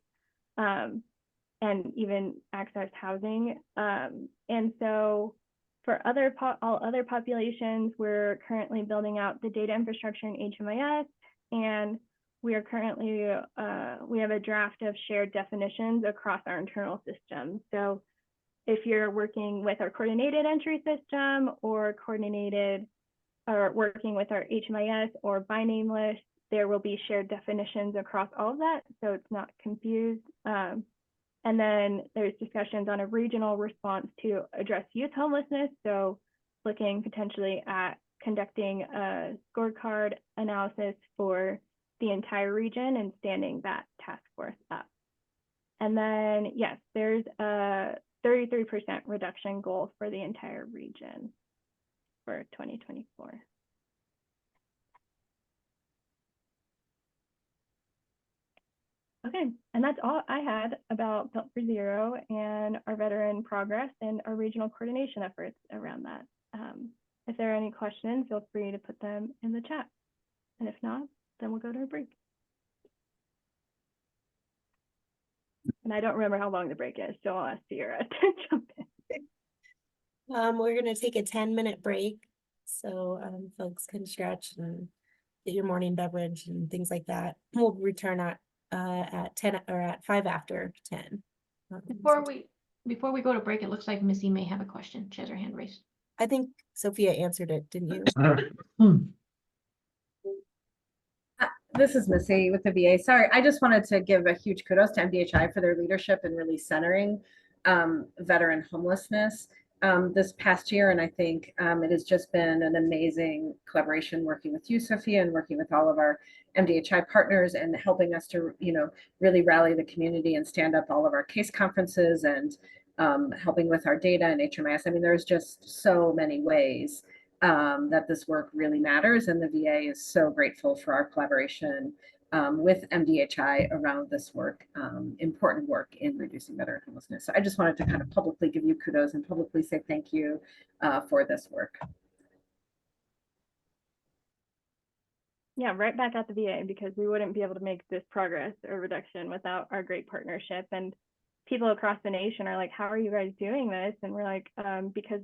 and even access housing. And so for all other populations, we're currently building out the data infrastructure in HMIS, and we are currently, we have a draft of shared definitions across our internal systems. So if you're working with our coordinated entry system or working with our HMIS or by name list, there will be shared definitions across all of that, so it's not confused. And then there's discussions on a regional response to address youth homelessness. So looking potentially at conducting a scorecard analysis for the entire region and standing that task force up. And then, yes, there's a 33% reduction goal for the entire region for 2024. Okay, and that's all I had about Built for Zero and our veteran progress and our regional coordination efforts around that. If there are any questions, feel free to put them in the chat. And if not, then we'll go to a break. And I don't remember how long the break is, so I'll ask Sierra to jump in. We're gonna take a 10-minute break so folks can stretch and get your morning beverage and things like that. We'll return at at 10 or at 5 after 10. Before we go to break, it looks like Missy may have a question. She has her hand raised. I think Sophia answered it, didn't you? This is Missy with the VA. Sorry, I just wanted to give a huge kudos to MDHI for their leadership in really centering veteran homelessness this past year. And I think it has just been an amazing collaboration working with you, Sophia, and working with all of our MDHI partners and helping us to, really rally the community and stand up all of our case conferences and helping with our data and HMIS. I mean, there's just so many ways that this work really matters, and the VA is so grateful for our collaboration with MDHI around this work, important work in reducing veteran homelessness. So I just wanted to kind of publicly give you kudos and publicly say thank you for this work. Yeah, right back at the VA, because we wouldn't be able to make this progress or reduction without our great partnership. And people across the nation are like, how are you guys doing this? And we're like, because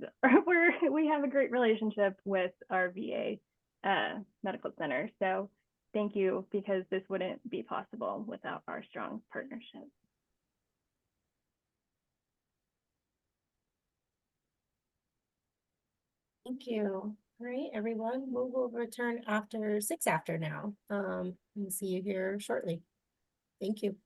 we have a great relationship with our VA medical center. So thank you, because this wouldn't be possible without our strong partnership. Thank you. All right, everyone, we will return after 6 after now. And see you here shortly. Thank you.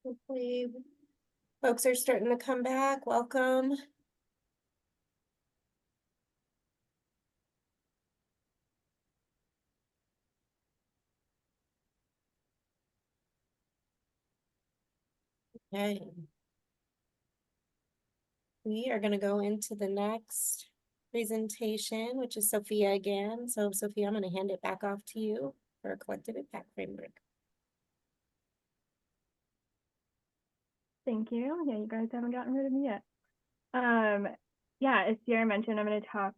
Hopefully folks are starting to come back. Welcome. Okay. We are going to go into the next presentation, which is Sophia again. So Sophia, I'm going to hand it back off to you for a collective impact framework. Thank you. Yeah, you guys haven't gotten rid of me yet. Yeah, as Sierra mentioned, I'm going to talk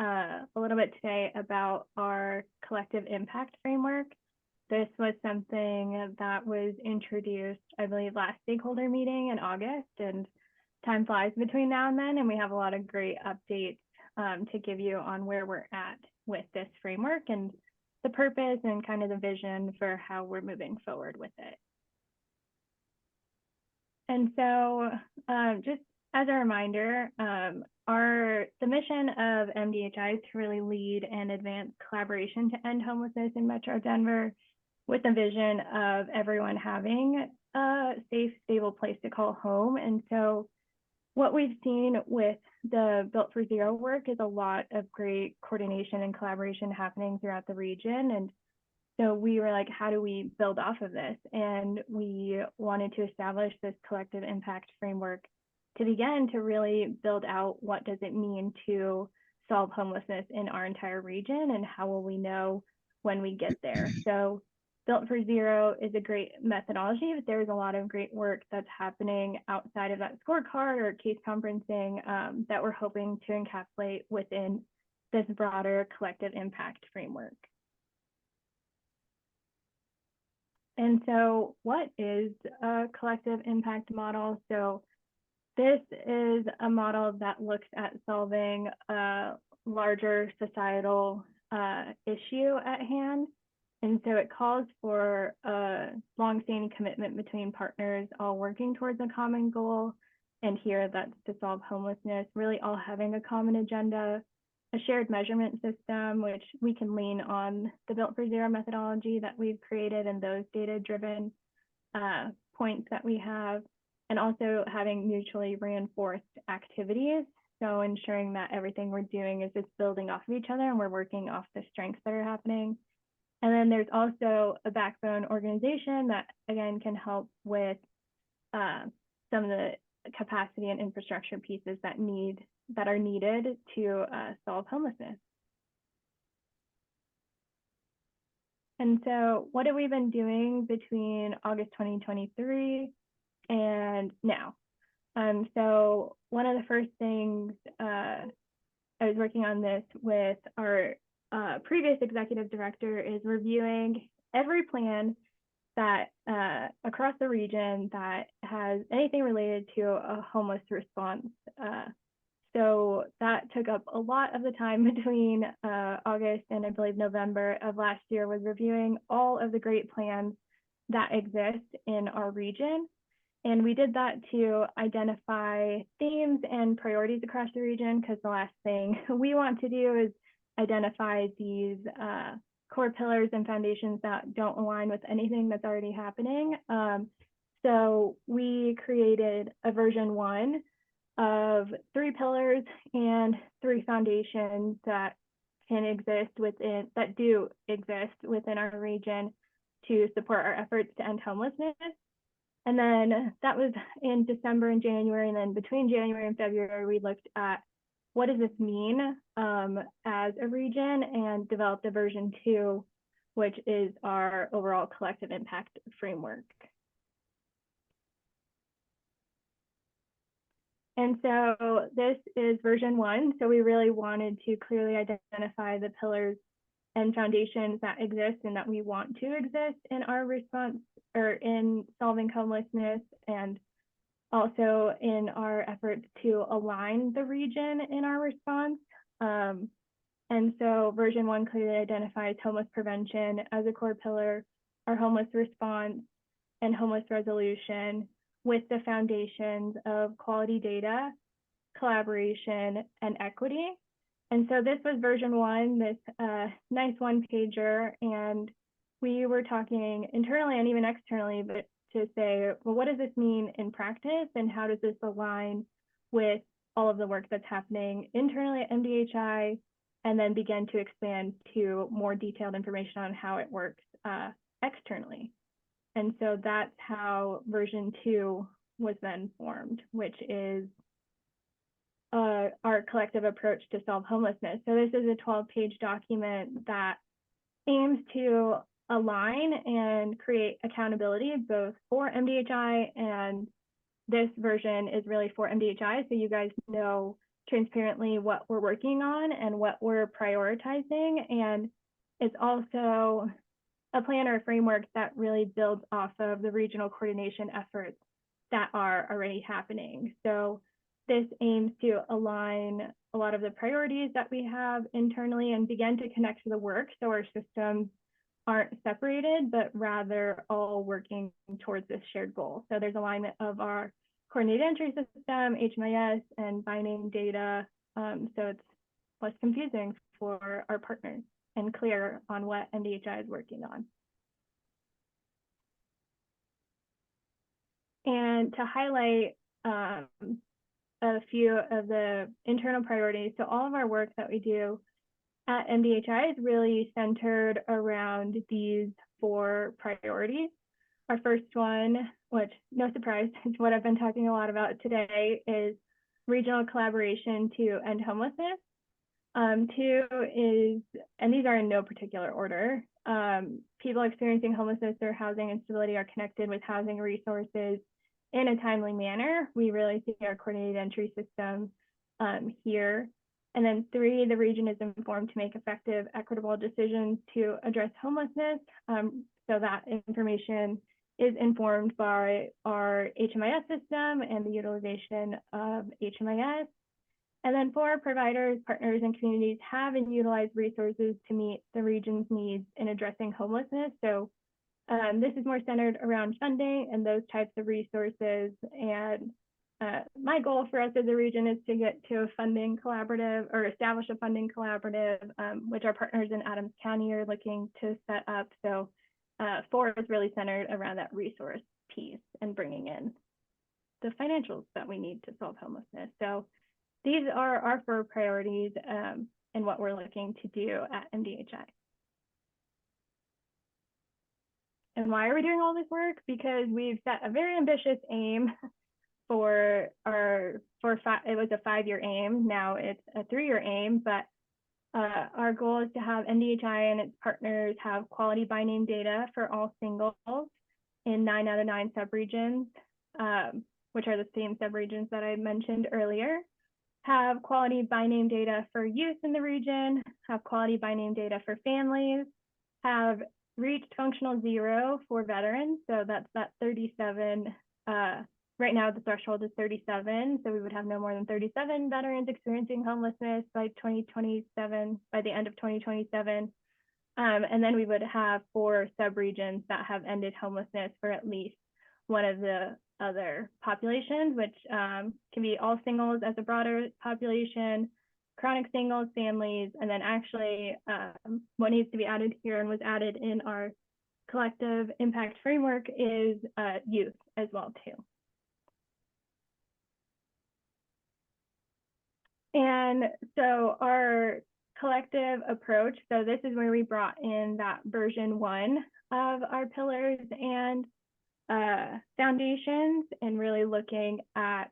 a little bit today about our collective impact framework. This was something that was introduced, I believe, last stakeholder meeting in August, and time flies between now and then, and we have a lot of great updates to give you on where we're at with this framework and the purpose and kind of the vision for how we're moving forward with it. And so just as a reminder, the mission of MDHI is to really lead and advance collaboration to end homelessness in Metro Denver with a vision of everyone having a safe, stable place to call home. And so what we've seen with the Built for Zero work is a lot of great coordination and collaboration happening throughout the region. And so we were like, how do we build off of this? And we wanted to establish this collective impact framework to begin to really build out what does it mean to solve homelessness in our entire region, and how will we know when we get there? So Built for Zero is a great methodology, but there's a lot of great work that's happening outside of that scorecard or case conferencing that we're hoping to encapsulate within this broader collective impact framework. And so what is a collective impact model? So this is a model that looks at solving a larger societal issue at hand. And so it calls for a longstanding commitment between partners all working towards a common goal. And here that's to solve homelessness, really all having a common agenda, a shared measurement system, which we can lean on the Built for Zero methodology that we've created and those data-driven points that we have, and also having mutually reinforced activities. So ensuring that everything we're doing is just building off of each other and we're working off the strengths that are happening. And then there's also a backbone organization that, again, can help with some of the capacity and infrastructure pieces that are needed to solve homelessness. And so what have we been doing between August 2023 and now? So one of the first things, I was working on this with our previous executive director, is reviewing every plan that across the region that has anything related to a homeless response. So that took up a lot of the time between August and I believe November of last year, was reviewing all of the great plans that exist in our region. And we did that to identify themes and priorities across the region, because the last thing we want to do is identify these core pillars and foundations that don't align with anything that's already happening. So we created a version 1 of 3 pillars and 3 foundations that do exist within our region to support our efforts to end homelessness. And then that was in December and January. And then between January and February, we looked at what does this mean as a region, and developed a version 2, which is our overall collective impact framework. And so this is version 1. So we really wanted to clearly identify the pillars and foundations that exist and that we want to exist in our response, or in solving homelessness, and also in our efforts to align the region in our response. And so version 1 clearly identifies homeless prevention as a core pillar, our homeless response, and homeless resolution, with the foundations of quality data, collaboration, and equity. And so this was version 1, this nice 1-pager, and we were talking internally and even externally, but to say, well, what does this mean in practice, and how does this align with all of the work that's happening internally at MDHI, and then begin to expand to more detailed information on how it works externally. And so that's how version 2 was then formed, which is our collective approach to solve homelessness. So this is a 12-page document that aims to align and create accountability both for MDHI, and this version is really for MDHI, so you guys know transparently what we're working on and what we're prioritizing. And it's also a plan or a framework that really builds off of the regional coordination efforts that are already happening. So this aims to align a lot of the priorities that we have internally and begin to connect to the work, so our systems aren't separated, but rather all working towards this shared goal. So there's alignment of our coordinated entry system, HMIS, and by name data. So it's less confusing for our partners and clear on what MDHI is working on. And to highlight a few of the internal priorities, so all of our work that we do at MDHI is really centered around these 4 priorities. Our first one, which no surprise, is what I've been talking a lot about today, is regional collaboration to end homelessness. 2 is, and these are in no particular order, people experiencing homelessness or housing instability are connected with housing resources in a timely manner. We really see our coordinated entry system here. And then 3, the region is informed to make effective, equitable decisions to address homelessness. So that information is informed by our HMIS system and the utilization of HMIS. And then 4, providers, partners, and communities have and utilize resources to meet the region's needs in addressing homelessness. So this is more centered around funding and those types of resources. And my goal for us as a region is to get to a funding collaborative, or establish a funding collaborative, which our partners in Adams County are looking to set up. So 4 is really centered around that resource piece and bringing in the financials that we need to solve homelessness. So these are our 4 priorities and what we're looking to do at MDHI. And why are we doing all this work? Because we've set a very ambitious aim for it was a 5-year aim. Now it's a 3-year aim, but our goal is to have MDHI and its partners have quality by name data for all singles in 9 out of 9 subregions, which are the same subregions that I mentioned earlier. Have quality by name data for youth in the region, have quality by name data for families, have reached functional 0 for veterans. So that's that 37. Right now the threshold is 37. So we would have no more than 37 veterans experiencing homelessness by 2027, by the end of 2027. And then we would have 4 subregions that have ended homelessness for at least one of the other populations, which can be all singles as a broader population, chronic singles, families, and then actually what needs to be added here and was added in our collective impact framework is youth as well too. And so our collective approach, so this is where we brought in that version 1 of our pillars and foundations, and really looking at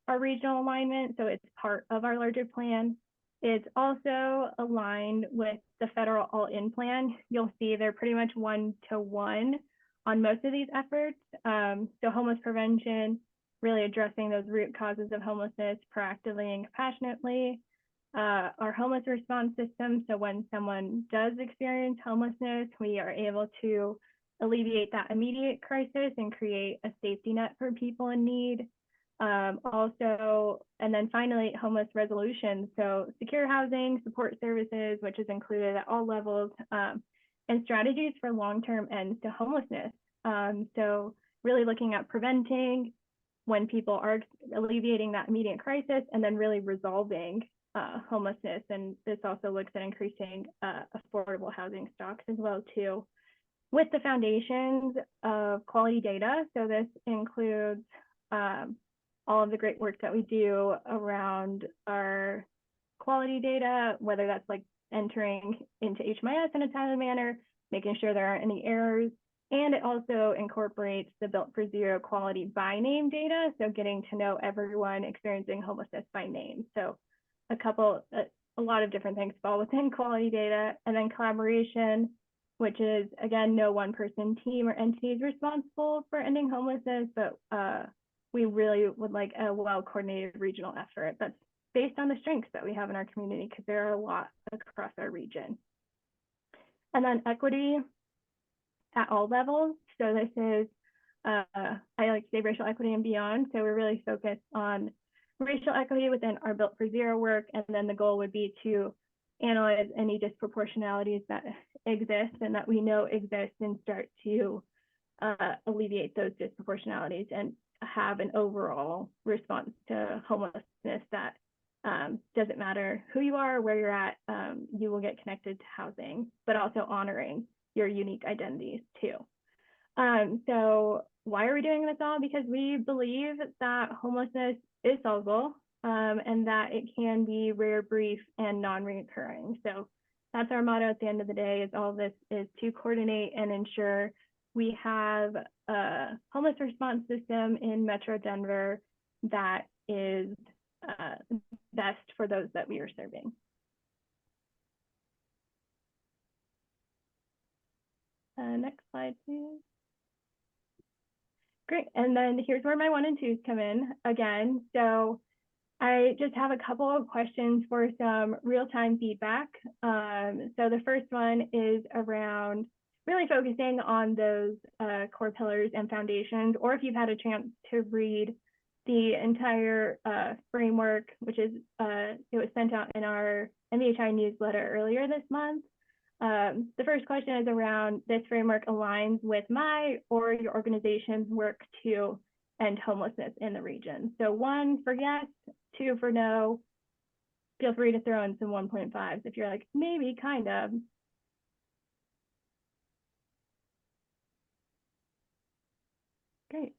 our regional alignment. So it's part of our larger plan. It's also aligned with the federal all-in plan. You'll see they're pretty much 1-to-1 on most of these efforts. So homeless prevention, really addressing those root causes of homelessness proactively and compassionately. Our homeless response system, so when someone does experience homelessness, we are able to alleviate that immediate crisis and create a safety net for people in need. Also, and then finally, homeless resolution. So secure housing, support services, which is included at all levels, and strategies for long-term ends to homelessness. So really looking at preventing when people are alleviating that immediate crisis, and then really resolving homelessness. And this also looks at increasing affordable housing stocks as well too. with the foundations of quality data. So this includes all of the great work that we do around our quality data, whether that's like entering into HMIS in a timely manner, making sure there aren't any errors. And it also incorporates the Built for Zero quality by name data. So getting to know everyone experiencing homelessness by name. So a lot of different things fall within quality data. And then collaboration, which is, again, no one person, team, or entity is responsible for ending homelessness, but we really would like a well-coordinated regional effort that's based on the strengths that we have in our community, because there are a lot across our region. And then equity at all levels. So this is, I like to say racial equity and beyond. So we're really focused on racial equity within our Built for Zero work. And then the goal would be to analyze any disproportionalities that exist and that we know exist and start to alleviate those disproportionalities and have an overall response to homelessness that doesn't matter who you are or where you're at, you will get connected to housing, but also honoring your unique identities too. So why are we doing this all? Because we believe that homelessness is solvable and that it can be rare, brief, and non-recurring. So that's our motto at the end of the day, is all of this is to coordinate and ensure we have a homeless response system in Metro Denver that is best for those that we are serving. Next slide, please. Great, and then here's where my 1 and 2s come in again. So I just have a couple of questions for some real-time feedback. So the first one is around really focusing on those core pillars and foundations, or if you've had a chance to read the entire framework, which is, it was sent out in our MDHI newsletter earlier this month. The first question is around this framework aligns with my or your organization's work to end homelessness in the region. So 1 for yes, 2 for no. Feel free to throw in some 1.5s if you're like, maybe, kind of. Great.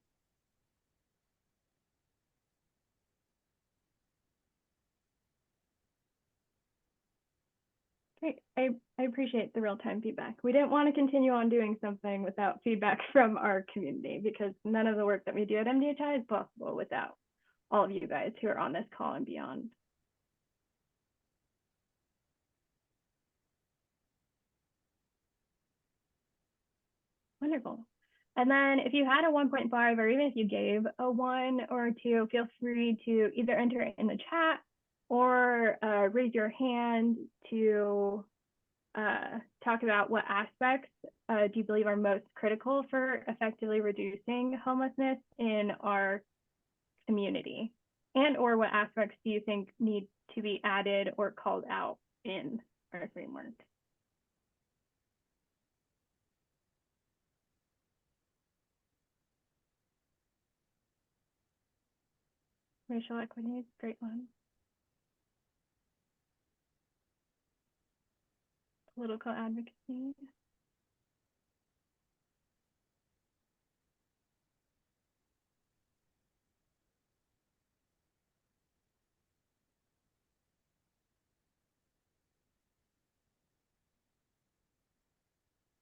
Great. I appreciate the real-time feedback. We didn't want to continue on doing something without feedback from our community, because none of the work that we do at MDHI is possible without all of you guys who are on this call and beyond. Wonderful. And then if you had a 1.5, or even if you gave a 1 or a 2, feel free to either enter it in the chat or raise your hand to talk about what aspects do you believe are most critical for effectively reducing homelessness in our community, and or what aspects do you think need to be added or called out in our framework. Racial equity is a great one. Political advocacy.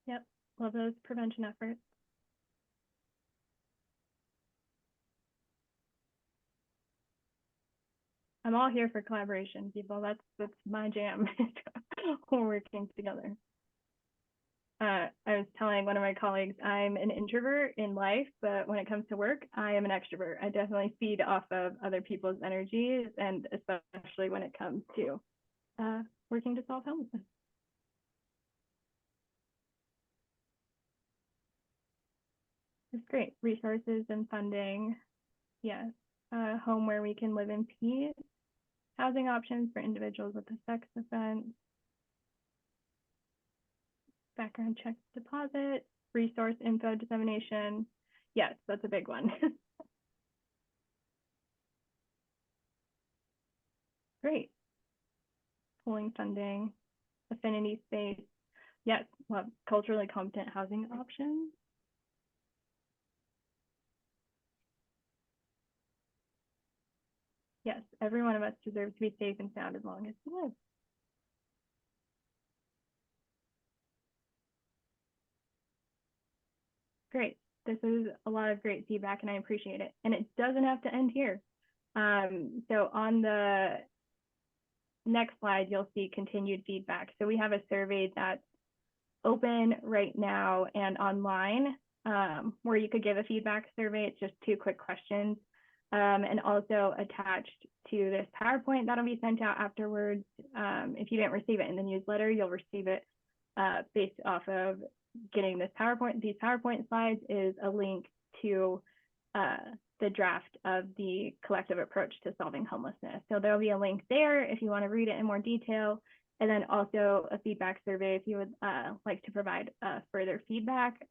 Yep, love those prevention efforts. I'm all here for collaboration, people. That's my jam. We're working together. I was telling one of my colleagues, I'm an introvert in life, but when it comes to work, I am an extrovert. I definitely feed off of other people's energies, and especially when it comes to working to solve homelessness. It's great. Resources and funding. Yes. Home where we can live in peace. Housing options for individuals with a sex offense. Background check deposit. Resource info dissemination. Yes, that's a big one. Great. Pooling funding. Affinity space. Yes, well, culturally competent housing options. Yes, every one of us deserves to be safe and sound as long as we live. Great. This is a lot of great feedback and I appreciate it. And it doesn't have to end here. So on the next slide, you'll see continued feedback. So we have a survey that's open right now and online where you could give a feedback survey. It's just 2 quick questions. And also attached to this PowerPoint that'll be sent out afterwards. If you didn't receive it in the newsletter, you'll receive it based off of getting this PowerPoint. These PowerPoint slides is a link to the draft of the collective approach to solving homelessness. So there'll be a link there if you want to read it in more detail. And then also a feedback survey if you would like to provide further feedback.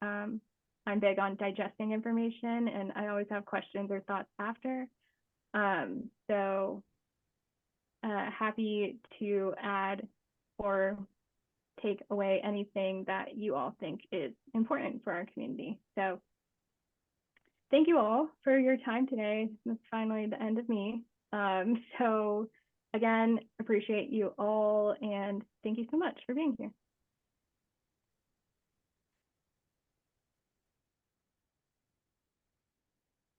I'm big on digesting information and I always have questions or thoughts after. So happy to add or take away anything that you all think is important for our community. So thank you all for your time today. This is finally the end of me. So again, appreciate you all and thank you so much for being here.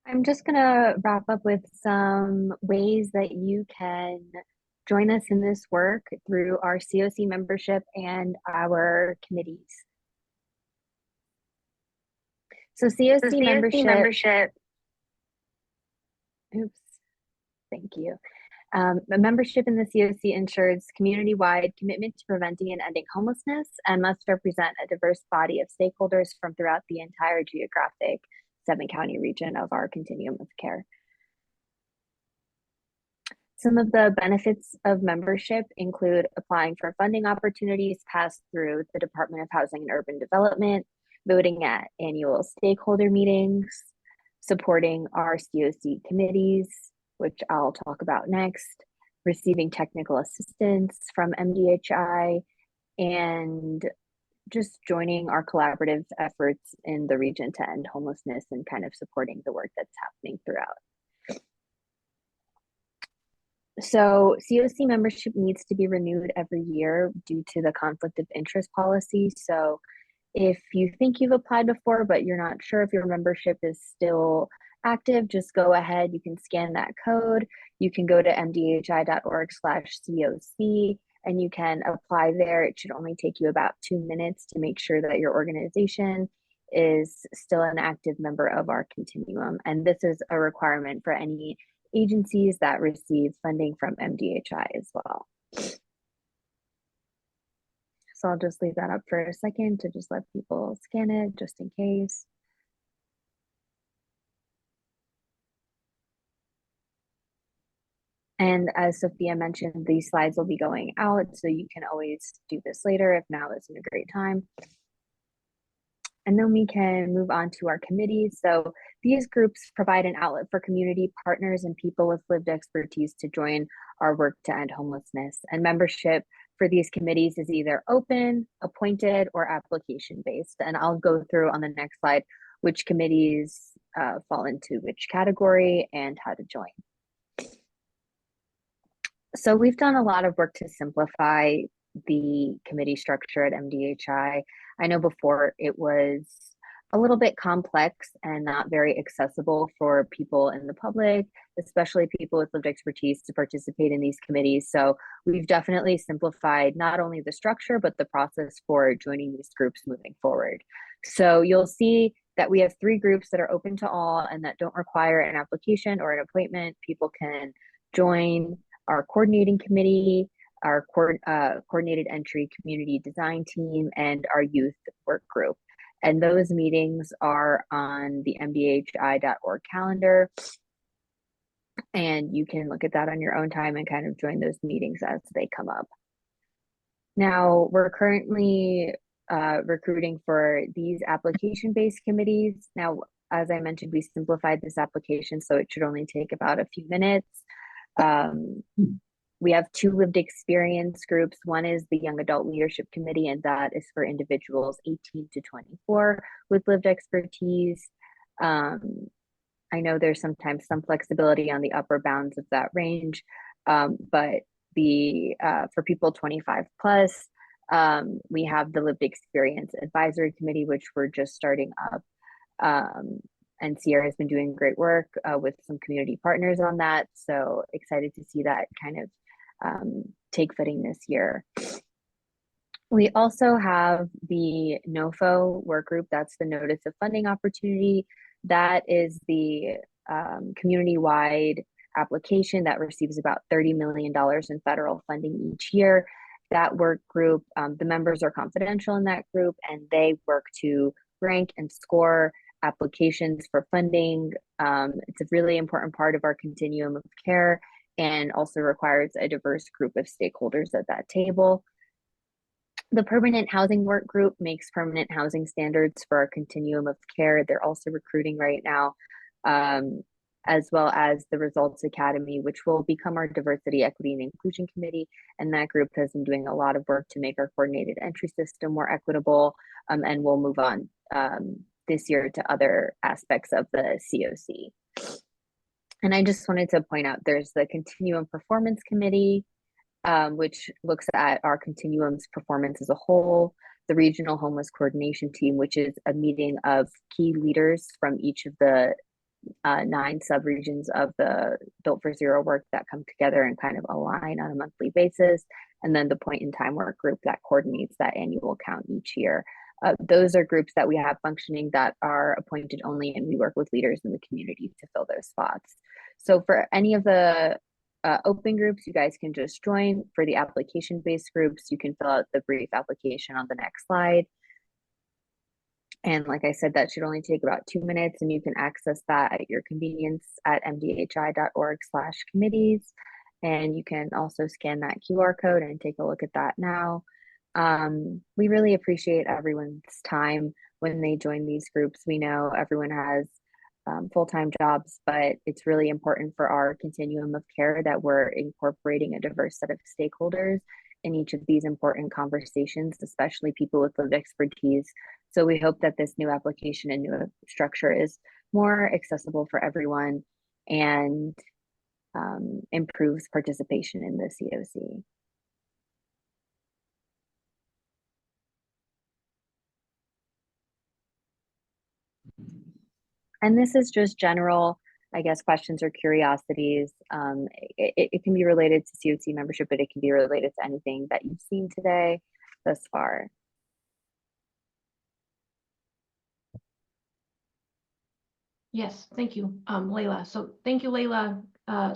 I'm just gonna wrap up with some ways that you can join us in this work through our COC membership and our committees. So COC membership, oops, thank you. A membership in the COC ensures community-wide commitment to preventing and ending homelessness and must represent a diverse body of stakeholders from throughout the entire geographic 7-county region of our continuum of care. Some of the benefits of membership include applying for funding opportunities passed through the Department of Housing and Urban Development, voting at annual stakeholder meetings, supporting our COC committees, which I'll talk about next, receiving technical assistance from MDHI, and just joining our collaborative efforts in the region to end homelessness and kind of supporting the work that's happening throughout. So COC membership needs to be renewed every year due to the conflict of interest policy. So if you think you've applied before, but you're not sure if your membership is still active, just go ahead. You can scan that code. You can go to mdhi.org/COC and you can apply there. It should only take you about 2 minutes to make sure that your organization is still an active member of our continuum. And this is a requirement for any agencies that receive funding from MDHI as well. So I'll just leave that up for a second to just let people scan it just in case. And as Sophia mentioned, these slides will be going out, so you can always do this later if now isn't a great time. And then we can move on to our committees. So these groups provide an outlet for community partners and people with lived expertise to join our work to end homelessness. And membership for these committees is either open, appointed, or application-based. And I'll go through on the next slide which committees fall into which category and how to join. So we've done a lot of work to simplify the committee structure at MDHI. I know before it was a little bit complex and not very accessible for people in the public, especially people with lived expertise, to participate in these committees. So we've definitely simplified not only the structure, but the process for joining these groups moving forward. So you'll see that we have 3 groups that are open to all and that don't require an application or an appointment. People can join our coordinating committee, our coordinated entry community design team, and our youth work group. And those meetings are on the mdhi.org calendar. And you can look at that on your own time and kind of join those meetings as they come up. Now, we're currently recruiting for these application-based committees. Now, as I mentioned, we simplified this application, so it should only take about a few minutes. We have 2 lived experience groups. One is the Young Adult Leadership Committee, and that is for individuals 18 to 24 with lived expertise. I know there's sometimes some flexibility on the upper bounds of that range, but for people 25 plus, we have the Lived Experience Advisory Committee, which we're just starting up. And Sierra has been doing great work with some community partners on that. So excited to see that kind of take footing this year. We also have the NOFO work group. That's the Notice of Funding Opportunity. That is the community-wide application that receives about $30 million in federal funding each year. That work group, the members are confidential in that group, and they work to rank and score applications for funding. It's a really important part of our continuum of care, and also requires a diverse group of stakeholders at that table. The Permanent Housing Work Group makes permanent housing standards for our continuum of care. They're also recruiting right now, as well as the Results Academy, which will become our Diversity, Equity, and Inclusion Committee. And that group has been doing a lot of work to make our coordinated entry system more equitable, and we'll move on this year to other aspects of the COC. And I just wanted to point out there's the Continuum Performance Committee, which looks at our continuum's performance as a whole, the Regional Homeless Coordination Team, which is a meeting of key leaders from each of the 9 subregions of the Built for Zero work that come together and kind of align on a monthly basis, and then the Point in Time Work Group that coordinates that annual count each year. Those are groups that we have functioning that are appointed only, and we work with leaders in the community to fill those spots. So for any of the open groups, you guys can just join. For the application-based groups, you can fill out the brief application on the next slide. And like I said, that should only take about 2 minutes, and you can access that at your convenience at mdhi.org/committees. And you can also scan that QR code and take a look at that now. We really appreciate everyone's time when they join these groups. We know everyone has full-time jobs, but it's really important for our continuum of care that we're incorporating a diverse set of stakeholders in each of these important conversations, especially people with lived expertise. So we hope that this new application and new structure is more accessible for everyone and improves participation in the COC. And this is just general, I guess, questions or curiosities. It can be related to COC membership, but it can be related to anything that you've seen today thus far. Yes, thank you, Layla. So thank you, Layla,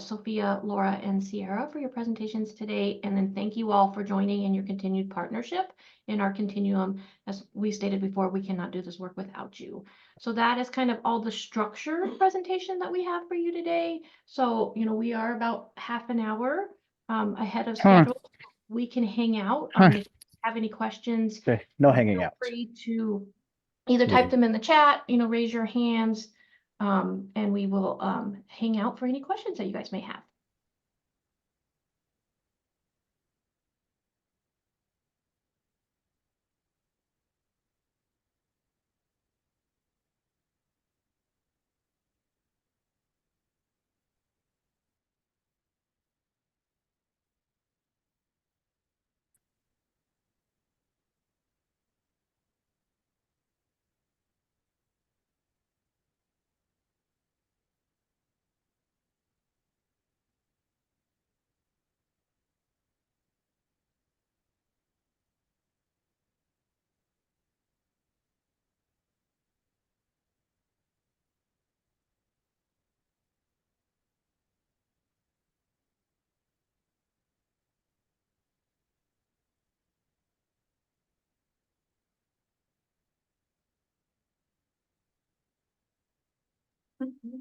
Sophia, Laura, and Sierra for your presentations today. And then thank you all for joining and your continued partnership in our continuum. As we stated before, we cannot do this work without you. So that is kind of all the structured presentation that we have for you today. So, you know, we are about half an hour ahead of schedule. We can hang out. If you have any questions, Okay, no hanging feel out. free to either type them in the chat, you know, raise your hands, and we will hang out for any questions that you guys may have.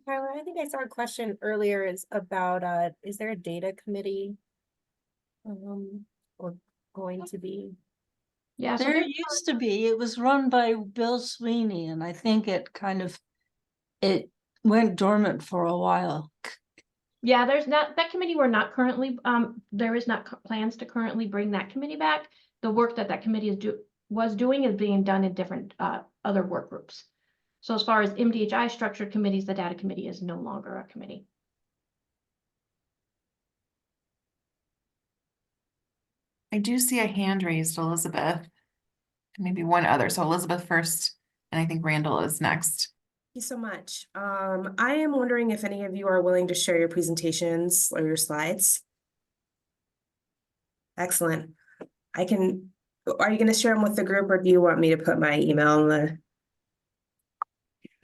Tyler, I think I saw a question earlier is about, is there a data committee? Or going to be? Yeah, so There there, used to be, it was run by Bill Sweeney, and I think it went dormant for a while. Yeah, there's not, that committee, we're not currently, there is not plans to currently bring that committee back. The work that committee was doing is being done in different, other work groups. So as far as MDHI structured committees, the data committee is no longer a committee. I do see a hand raised, Elizabeth. Maybe one other. So Elizabeth first, and I think Randall is next. Thank you so much. I am wondering if any of you are willing to share your presentations or your slides. Excellent. Are you going to share them with the group, or do you want me to put my email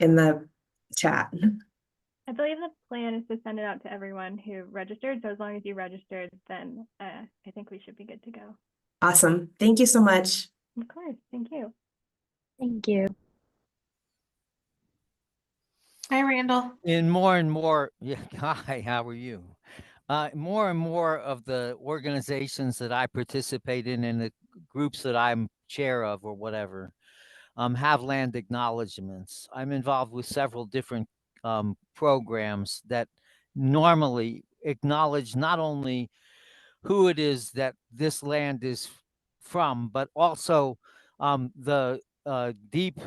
in the chat? I believe the plan is to send it out to everyone who registered. So as long as you registered, then I think we should be good to go. Awesome. Thank you so much. Of course. Thank you. Thank you. Hi, Randall. In more and more, yeah, hi, how are you? More and more of the organizations that I participate in and the groups that I'm chair of or whatever, have land acknowledgements. I'm involved with several different programs that normally acknowledge not only who it is that this land is from, but also the deep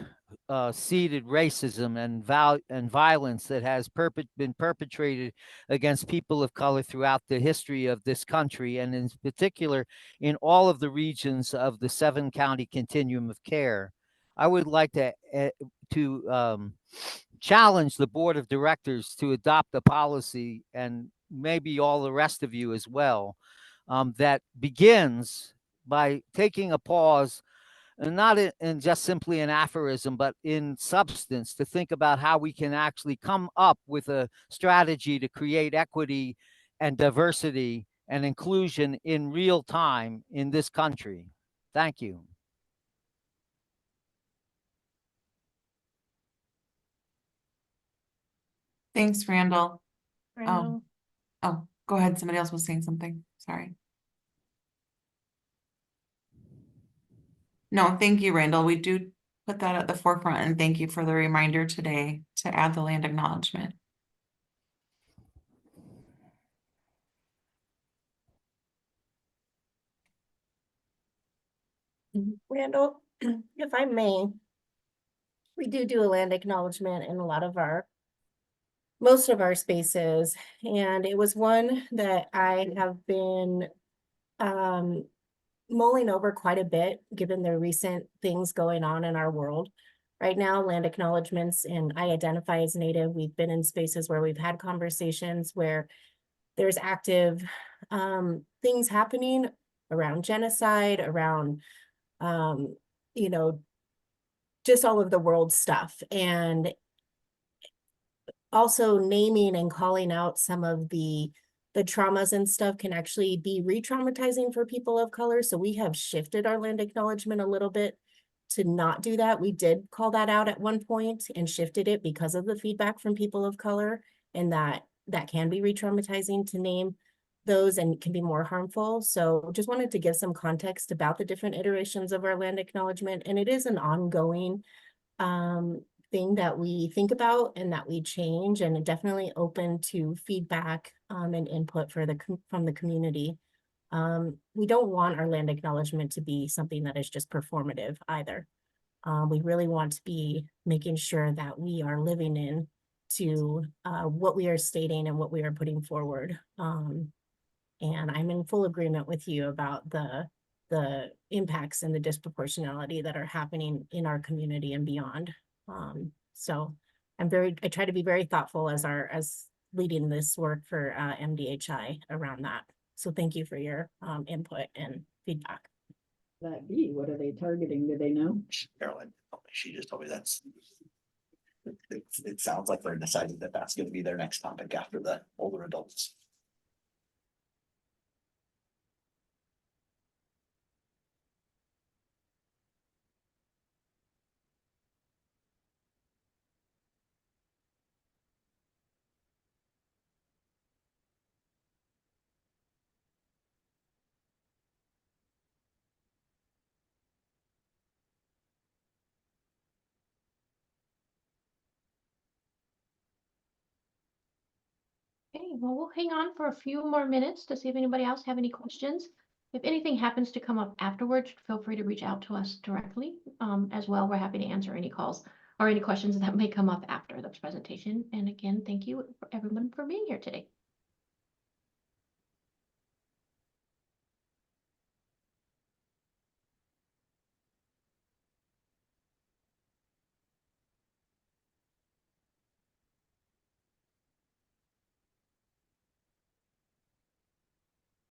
seated racism and violence that has been perpetrated against people of color throughout the history of this country, and in particular in all of the regions of the 7-county continuum of care. I would like to challenge the board of directors to adopt a policy, and maybe all the rest of you as well, that begins by taking a pause, and not in just simply an aphorism, but in substance, to think about how we can actually come up with a strategy to create equity and diversity and inclusion in real time in this country. Thank you. Thanks, Randall. Randall. Oh, go ahead. Somebody else was saying something. Sorry. No, thank you, Randall. We do put that at the forefront, and thank you for the reminder today to add the land acknowledgement. Randall, if I may, we do a land acknowledgement in most of our spaces, and it was one that I have been mulling over quite a bit, given the recent things going on in our world. Right now, land acknowledgements, and I identify as Native, we've been in spaces where we've had conversations where there's active things happening around genocide, around you know, just all of the world stuff. And also naming and calling out some of the traumas and stuff can actually be re-traumatizing for people of color. So we have shifted our land acknowledgement a little bit to not do that. We did call that out at one point and shifted it because of the feedback from people of color, and that can be re-traumatizing to name those and can be more harmful. So just wanted to give some context about the different iterations of our land acknowledgement. And it is an ongoing thing that we think about and that we change, and definitely open to feedback and input from the community. We don't want our land acknowledgement to be something that is just performative either. We really want to be making sure that we are living in to what we are stating and what we are putting forward. And I'm in full agreement with you about the impacts and the disproportionality that are happening in our community and beyond. So I try to be very thoughtful as leading this work for MDHI around that. So thank you for your input and feedback. That be, what are they targeting? Do they know? Carolyn, she just told me it sounds like they're deciding that that's going to be their next topic after the older adults. Okay, well, we'll hang on for a few more minutes to see if anybody else have any questions. If anything happens to come up afterwards, feel free to reach out to us directly as well. We're happy to answer any calls or any questions that may come up after the presentation. And again, thank you everyone for being here today.